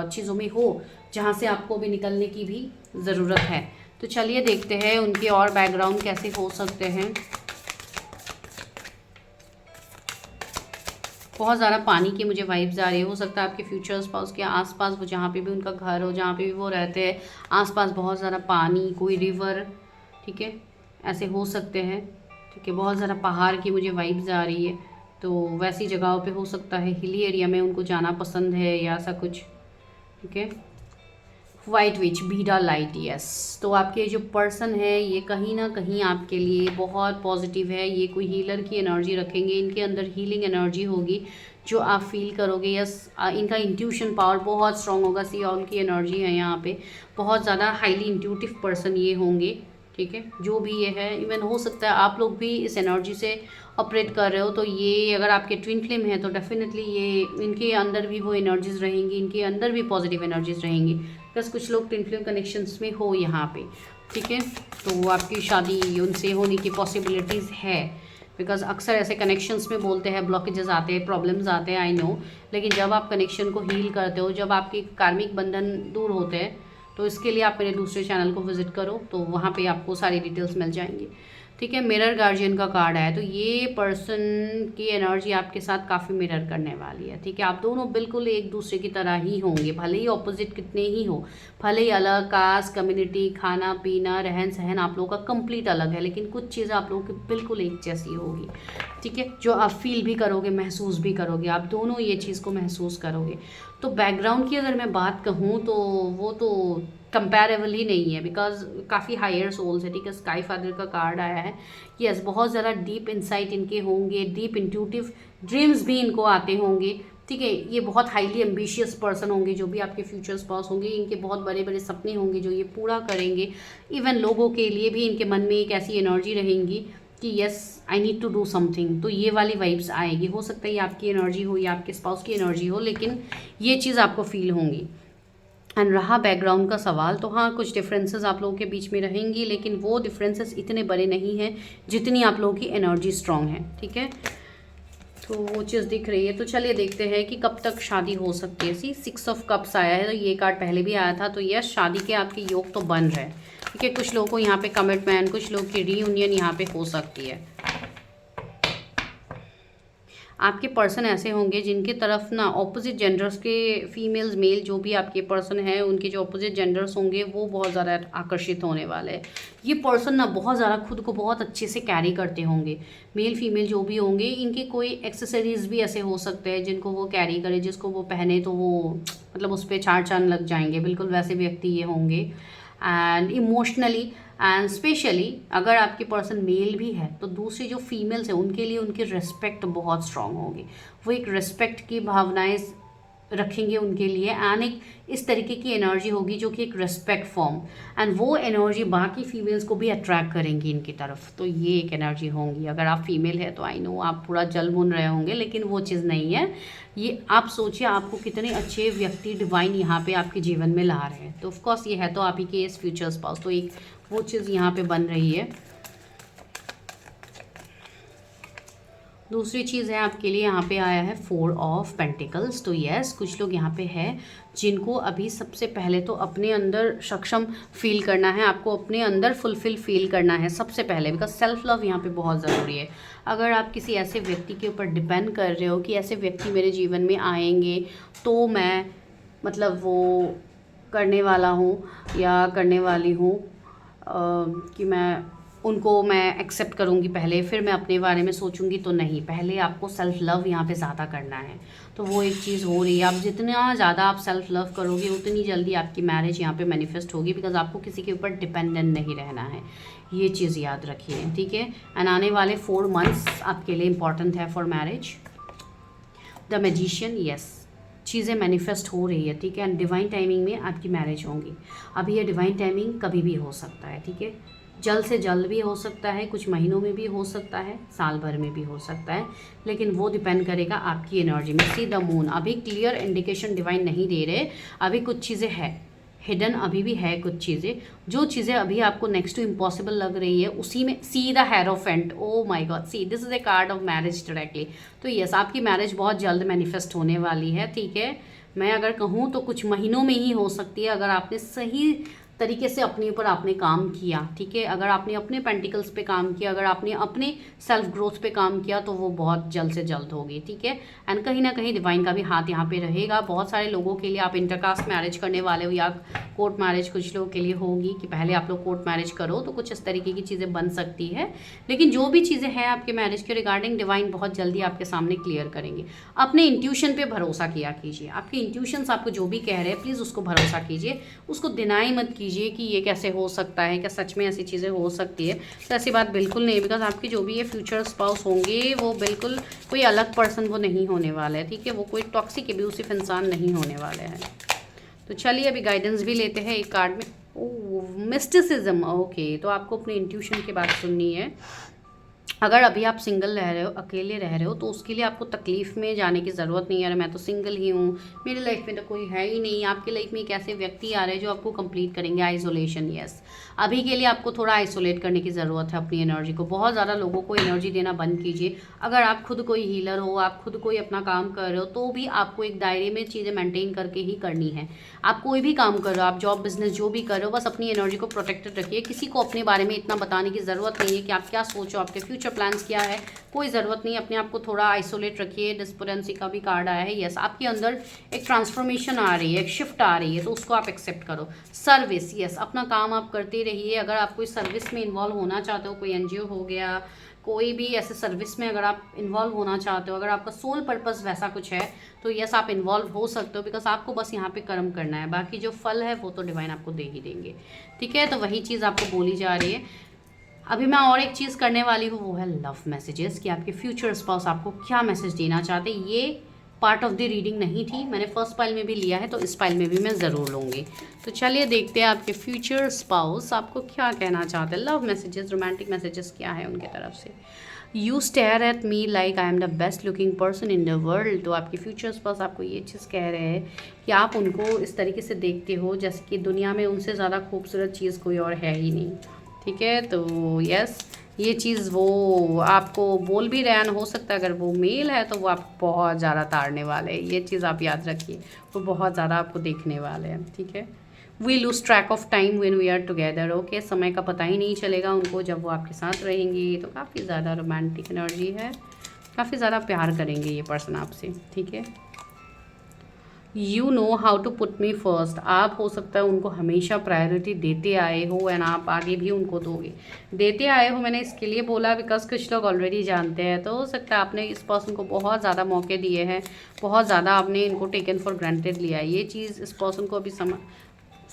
चीज़ों में हो जहाँ से आपको भी निकलने की भी ज़रूरत है। तो चलिए देखते हैं उनके और बैकग्राउंड कैसे हो सकते हैं। बहुत ज़्यादा पानी की मुझे वाइब्स आ रही है। हो सकता है आपके फ्यूचर स्पाउस के आसपास वो जहाँ पे भी उनका घर हो, जहाँ पे भी वो रहते हैं, आसपास बहुत ज़्यादा पानी, कोई रिवर, ठीक है, ऐसे हो सकते हैं, ठीक है। बहुत ज़्यादा पहाड़ की मुझे वाइब्स आ रही है, तो वैसी जगहों पे हो सकता है, हिली एरिया में उनको जाना पसंद है या ऐसा कुछ, ठीक है। वाइट विच बीडा लाइट, यस। तो आपके जो पर्सन है ये कहीं ना कहीं आपके लिए बहुत पॉजिटिव है। ये कोई हीलर की एनर्जी रखेंगे, इनके अंदर हीलिंग एनर्जी होगी जो आप फील करोगे। यस इनका इंट्यूशन पावर बहुत स्ट्रांग होगा। सी ऑल की एनर्जी है यहाँ पे, बहुत ज़्यादा हाईली इंट्यूटिव पर्सन ये होंगे, ठीक है। जो भी ये है, इवन हो सकता है आप लोग भी इस एनर्जी से ऑपरेट कर रहे हो, तो ये अगर आपके ट्विन फ्लेम है तो डेफिनेटली ये इनके अंदर भी वो एनर्जीज रहेंगी, इनके अंदर भी पॉजिटिव एनर्जीज रहेंगी। प्लस कुछ लोग ट्विन फ्लेम कनेक्शंस में हो यहाँ पे, ठीक है। तो आपकी शादी उनसे होने की पॉसिबिलिटीज़ है। बिकॉज अक्सर ऐसे कनेक्शंस में बोलते हैं ब्लॉकेजेस आते हैं, प्रॉब्लम्स आते हैं, आई नो, लेकिन जब आप कनेक्शन को हील करते हो, जब आपके कार्मिक बंधन दूर होते हैं, तो इसके लिए आप मेरे दूसरे चैनल को विजिट करो, तो वहाँ पे आपको सारी डिटेल्स मिल जाएंगी, ठीक है। मिरर गार्जियन का कार्ड है, तो ये पर्सन की एनर्जी आपके साथ काफ़ी मिरर करने वाली है, ठीक है। आप दोनों बिल्कुल एक दूसरे की तरह ही होंगे, भले ही ऑपोजिट कितने ही हो, भले ही अलग कास्ट, कम्युनिटी, खाना पीना, रहन सहन आप लोगों का कंप्लीट अलग है, लेकिन कुछ चीज़ें आप लोगों की बिल्कुल एक जैसी होगी, ठीक है। जो आप फील भी करोगे, महसूस भी करोगे, आप दोनों ये चीज़ को महसूस करोगे। तो बैकग्राउंड की अगर मैं बात कहूँ तो वो तो कंपेरेबल ही नहीं है, बिकॉज काफ़ी हायर सोल्स है, ठीक है। स्काई फादर का कार्ड आया है, यस। बहुत ज़्यादा डीप इंसाइट इनके होंगे, डीप इंट्यूटिव ड्रीम्स भी इनको आते होंगे, ठीक है। ये बहुत हाईली एम्बिशियस पर्सन होंगे जो भी आपके फ्यूचर स्पाउस होंगे, इनके बहुत बड़े बड़े सपने होंगे जो ये पूरा करेंगे। इवन लोगों के लिए भी इनके मन में एक ऐसी एनर्जी रहेंगी कि yes I need to do something, तो ये वाली वाइब्स आएगी। हो सकता है ये आपकी एनर्जी हो या आपके स्पाउस की एनर्जी हो, लेकिन ये चीज़ आपको फील होंगी। एंड रहा बैकग्राउंड का सवाल, तो हाँ कुछ डिफरेंसेस आप लोगों के बीच में रहेंगी, लेकिन वो डिफरेंसेस इतने बड़े नहीं हैं जितनी आप लोगों की एनर्जी स्ट्रांग है, ठीक है। तो वो चीज़ दिख रही है। तो चलिए देखते हैं कि कब तक शादी हो सकती है। सी 6 ऑफ कप्स आया है, तो ये कार्ड पहले भी आया था, तो यस शादी के आपके योग तो बन रहे हैं, ठीक है। कुछ लोगों को यहाँ पे कमिटमेंट, कुछ लोग की रीयूनियन यहाँ पे हो सकती है। आपके पर्सन ऐसे होंगे जिनकी तरफ ना ऑपोजिट जेंडर्स के फीमेल्स मेल जो भी आपके पर्सन है, उनके जो ऑपोजिट जेंडर्स होंगे वो बहुत ज़्यादा आकर्षित होने वाले हैं। ये पर्सन ना बहुत ज़्यादा खुद को बहुत अच्छे से कैरी करते होंगे, मेल फीमेल जो भी होंगे। इनके कोई एक्सेसरीज भी ऐसे हो सकते हैं जिनको वो कैरी करे, जिसको वो पहने तो वो मतलब उस पर चार चांद लग जाएंगे, बिल्कुल वैसे व्यक्ति ये होंगे। एंड इमोशनली एंड स्पेशली अगर आपके पर्सन मेल भी है तो दूसरी जो फीमेल्स हैं उनके लिए उनकी रिस्पेक्ट बहुत स्ट्रांग होगी। वो एक रिस्पेक्ट की भावनाएं रखेंगे उनके लिए, एंड एक इस तरीके की एनर्जी होगी जो कि एक रिस्पेक्ट फॉर्म, एंड वो एनर्जी बाकी फीमेल्स को भी अट्रैक्ट करेंगी इनकी तरफ। तो ये एक एनर्जी होंगी। अगर आप फीमेल है तो आई नो आप पूरा जल भुन रहे होंगे, लेकिन वो चीज़ नहीं है। ये आप सोचिए आपको कितने अच्छे व्यक्ति डिवाइन यहाँ पे आपके जीवन में ला रहे हैं। तो ऑफकोर्स ये है तो आप ही के इस फ्यूचर स्पाउस, तो एक वो चीज़ यहाँ पे बन रही है। दूसरी चीज़ है आपके लिए, यहाँ पे आया है 4 ऑफ पेंटिकल्स। तो यस, कुछ लोग यहाँ पे है जिनको अभी सबसे पहले तो अपने अंदर सक्षम फील करना है, आपको अपने अंदर फुलफिल फील करना है सबसे पहले, बिकॉज सेल्फ लव यहाँ पे बहुत ज़रूरी है। अगर आप किसी ऐसे व्यक्ति के ऊपर डिपेंड कर रहे हो कि ऐसे व्यक्ति मेरे जीवन में आएंगे तो मैं मतलब वो करने वाला हूँ या करने वाली हूँ कि मैं उनको मैं एक्सेप्ट करूँगी पहले, फिर मैं अपने बारे में सोचूंगी, तो नहीं, पहले आपको सेल्फ लव यहाँ पे ज़्यादा करना है। तो वो एक चीज़ हो रही है। आप जितना ज़्यादा आप सेल्फ लव करोगे उतनी जल्दी आपकी मैरिज यहाँ पे मैनिफेस्ट होगी, बिकॉज आपको किसी के ऊपर डिपेंडेंट नहीं रहना है। ये चीज़ याद रखिए, ठीक है। एंड आने वाले 4 मंथ्स आपके लिए इंपॉर्टेंट है for marriage. The magician, yes, चीज़ें मैनिफेस्ट हो रही है, ठीक है। एंड डिवाइन टाइमिंग में आपकी मैरिज होंगी। अभी ये डिवाइन टाइमिंग कभी भी हो सकता है, ठीक है। जल्द से जल्द भी हो सकता है, कुछ महीनों में भी हो सकता है, साल भर में भी हो सकता है, लेकिन वो डिपेंड करेगा आपकी एनर्जी में। सी द मून, अभी क्लियर इंडिकेशन डिवाइन नहीं दे रहे, अभी कुछ चीज़ें है हिडन, अभी भी है कुछ चीज़ें, जो चीज़ें अभी आपको नेक्स्ट टू इम्पॉसिबल लग रही है उसी में। See the hierophant, oh my God, see this is a card of marriage directly. तो यस, आपकी मैरिज बहुत जल्द मैनिफेस्ट होने वाली है, ठीक है। मैं अगर कहूँ तो कुछ महीनों में ही हो सकती है, अगर आपने सही तरीके से अपने ऊपर आपने काम किया, ठीक है। अगर आपने अपने पेंटिकल्स पे काम किया, अगर आपने अपने सेल्फ ग्रोथ पे काम किया, तो वो बहुत जल्द से जल्द होगी, ठीक है। एंड कहीं ना कहीं डिवाइन का भी हाथ यहाँ पे रहेगा। बहुत सारे लोगों के लिए आप इंटरकास्ट मैरिज करने वाले हो या कोर्ट मैरिज कुछ लोगों के लिए होगी कि पहले आप लोग कोर्ट मैरिज करो, तो कुछ इस तरीके की चीज़ें बन सकती है। लेकिन जो भी चीज़ें हैं आपके मैरिज के रिगार्डिंग, डिवाइन बहुत जल्दी आपके सामने क्लियर करेंगे। अपने इंट्यूशन पे भरोसा किया कीजिए, आपके इंट्यूशंस आपको जो भी कह रहे हैं प्लीज़ उसको भरोसा कीजिए, उसको डिनाई मत कीजिए कि ये कैसे हो सकता है, क्या सच में ऐसी चीज़ें हो सकती है। तो ऐसी बात बिल्कुल नहीं, बिकॉज आपके जो भी ये फ्यूचर स्पाउस होंगे वो बिल्कुल कोई अलग पर्सन वो नहीं होने वाला है, ठीक है। वो कोई टॉक्सिक एब्यूसिव इंसान नहीं होने वाले हैं। तो चलिए अभी गाइडेंस भी लेते हैं एक कार्ड में। ओह, मिस्टिसिज्म, ओके। तो आपको अपने इंट्यूशन की बात सुननी है। अगर अभी आप सिंगल रह रहे हो, अकेले रह रहे हो, तो उसके लिए आपको तकलीफ़ में जाने की ज़रूरत नहीं है। अरे मैं तो सिंगल ही हूँ, मेरी लाइफ में तो कोई है ही नहीं। आपकी लाइफ में एक ऐसे व्यक्ति आ रहे हैं जो आपको कंप्लीट करेंगे। आइसोलेशन, यस, अभी के लिए आपको थोड़ा आइसोलेट करने की ज़रूरत है अपनी एनर्जी को। बहुत ज़्यादा लोगों को एनर्जी देना बंद कीजिए। अगर आप खुद कोई हीलर हो, आप खुद कोई अपना काम कर रहे हो, तो भी आपको एक दायरे में चीज़ें मेंटेन करके ही करनी है। आप कोई भी काम कर रहे हो, आप जॉब बिजनेस जो भी कर रहे हो, बस अपनी एनर्जी को प्रोटेक्टेड रखिए। किसी को अपने बारे में इतना बताने की ज़रूरत नहीं है कि आप क्या सोचो, आपके फ्यूचर प्लान्स क्या है, कोई ज़रूरत नहीं। अपने आप को थोड़ा आइसोलेट रखिए। डिस्पेरेंसी का भी कार्ड आया है, यस, आपके अंदर एक ट्रांसफॉर्मेशन आ रही है, एक शिफ्ट आ रही है, तो उसको आप एक्सेप्ट करो। सर्विस, यस, अपना काम आप करते रहिए। अगर आप कोई सर्विस में इन्वॉल्व होना चाहते हो, कोई एनजीओ हो गया, कोई भी ऐसे सर्विस में अगर आप इन्वॉल्व होना चाहते हो, अगर आपका सोल पर्पस वैसा कुछ है, तो यस आप इन्वॉल्व हो सकते हो, बिकॉज आपको बस यहाँ पे कर्म करना है। बाकी जो फल है वो तो डिवाइन आपको दे ही देंगे, ठीक है। तो वही चीज़ आपको बोली जा रही है। अभी मैं और एक चीज़ करने वाली हूँ, वो है लव मैसेजेस, कि आपके फ्यूचर स्पाउस आपको क्या मैसेज देना चाहते हैं। ये पार्ट ऑफ द रीडिंग नहीं थी, मैंने फर्स्ट पाइल में भी लिया है, तो इस पाइल में भी मैं ज़रूर लूँगी। तो चलिए देखते हैं आपके फ्यूचर स्पाउस आपको क्या कहना चाहते हैं। लव मैसेजेस, रोमांटिक मैसेजेस क्या है उनके तरफ से। You stare at me like I am the best looking person in the world. तो आपके फ्यूचर स्पाउस आपको ये चीज़ कह रहे हैं कि आप उनको इस तरीके से देखते हो जैसे कि दुनिया में उनसे ज़्यादा खूबसूरत चीज़ कोई और है ही नहीं, ठीक है। तो यस, ये चीज़ वो आपको बोल भी रहे हैं। हो सकता है अगर वो मेल है तो वो आपको बहुत ज़्यादा ताड़ने वाले हैं, ये चीज़ आप याद रखिए। वो बहुत ज़्यादा आपको देखने वाले हैं, ठीक है। We lose track of time when we are together, okay. समय का पता ही नहीं चलेगा उनको जब वो आपके साथ रहेंगी। तो काफ़ी ज़्यादा रोमांटिक एनर्जी है, काफ़ी ज़्यादा प्यार करेंगे ये पर्सन आपसे, ठीक है। You know how to put me first, आप हो सकता है उनको हमेशा प्रायोरिटी देते आए हो, एंड आप आगे भी उनको दोगे। देते आए हो मैंने इसके लिए बोला बिकॉज कुछ लोग ऑलरेडी जानते हैं, तो हो सकता है आपने इस पर्सन को बहुत ज़्यादा मौके दिए हैं, बहुत ज़्यादा आपने इनको टेकन फॉर ग्रांटेड लिया है। ये चीज़ इस पर्सन को अभी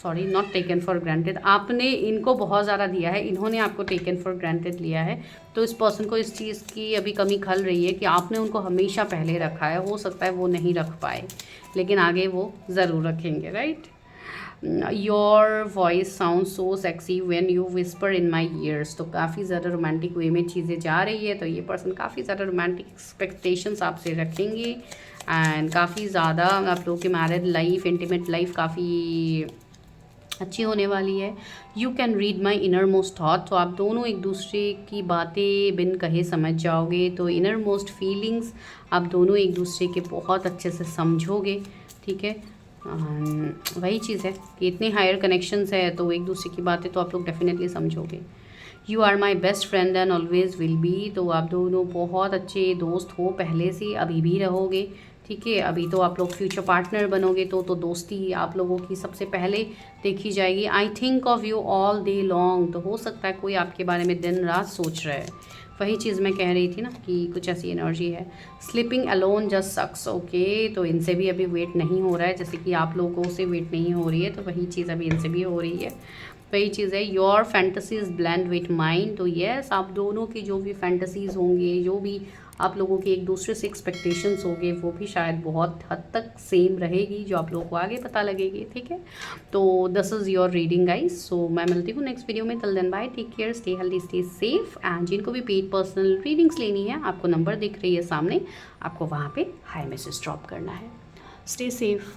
sorry not taken for granted, आपने इनको बहुत ज़्यादा दिया है, इन्होंने आपको टेकन फॉर ग्रांटेड लिया है। तो इस पर्सन को इस चीज़ की अभी कमी खल रही है कि आपने उनको हमेशा पहले रखा है। हो सकता है वो नहीं रख पाए, लेकिन आगे वो ज़रूर रखेंगे, right. Your voice sound so sexy when you whisper in my years. तो काफ़ी ज़्यादा रोमांटिक वे में चीज़ें जा रही है। तो ये पर्सन काफ़ी ज़्यादा रोमांटिक एक्सपेक्टेशंस आपसे रखेंगे एंड काफ़ी ज़्यादा आप लोगों की मैरिड लाइफ, इंटीमेट लाइफ काफ़ी अच्छी होने वाली है। You can read my inner most thought. तो आप दोनों एक दूसरे की बातें बिन कहे समझ जाओगे। तो इनर मोस्ट फीलिंग्स आप दोनों एक दूसरे के बहुत अच्छे से समझोगे, ठीक है। वही चीज़ है कि इतने हायर कनेक्शंस है तो एक दूसरे की बातें तो आप लोग डेफिनेटली समझोगे। You are my best friend and always will be. तो आप दोनों बहुत अच्छे दोस्त हो पहले से, अभी भी रहोगे, ठीक है। अभी तो आप लोग फ्यूचर पार्टनर बनोगे तो दोस्ती आप लोगों की सबसे पहले देखी जाएगी। I think of you all day long. तो हो सकता है कोई आपके बारे में दिन रात सोच रहा है। वही चीज़ मैं कह रही थी ना कि कुछ ऐसी एनर्जी है। स्लीपिंग अलोन जस्ट सक्स। ओके, तो इनसे भी अभी वेट नहीं हो रहा है, जैसे कि आप लोगों से वेट नहीं हो रही है, तो वही चीज़ अभी इनसे भी हो रही है। वही चीज़ है। Your fantasies blend with mind. तो येस, आप दोनों की जो भी फैंटसीज होंगे, जो भी आप लोगों की एक दूसरे से एक्सपेक्टेशंस होंगे, वो भी शायद बहुत हद तक सेम रहेगी, जो आप लोगों को आगे पता लगेगी, ठीक है। तो this is your reading guys. So मैं मिलती हूँ नेक्स्ट वीडियो में। Till then bye, take care, stay healthy, stay safe. And जिनको भी पेड पर्सनल रीडिंग्स लेनी है, आपको नंबर दिख रही है सामने, आपको वहाँ पे हाई मैसेज ड्रॉप करना है। Stay safe.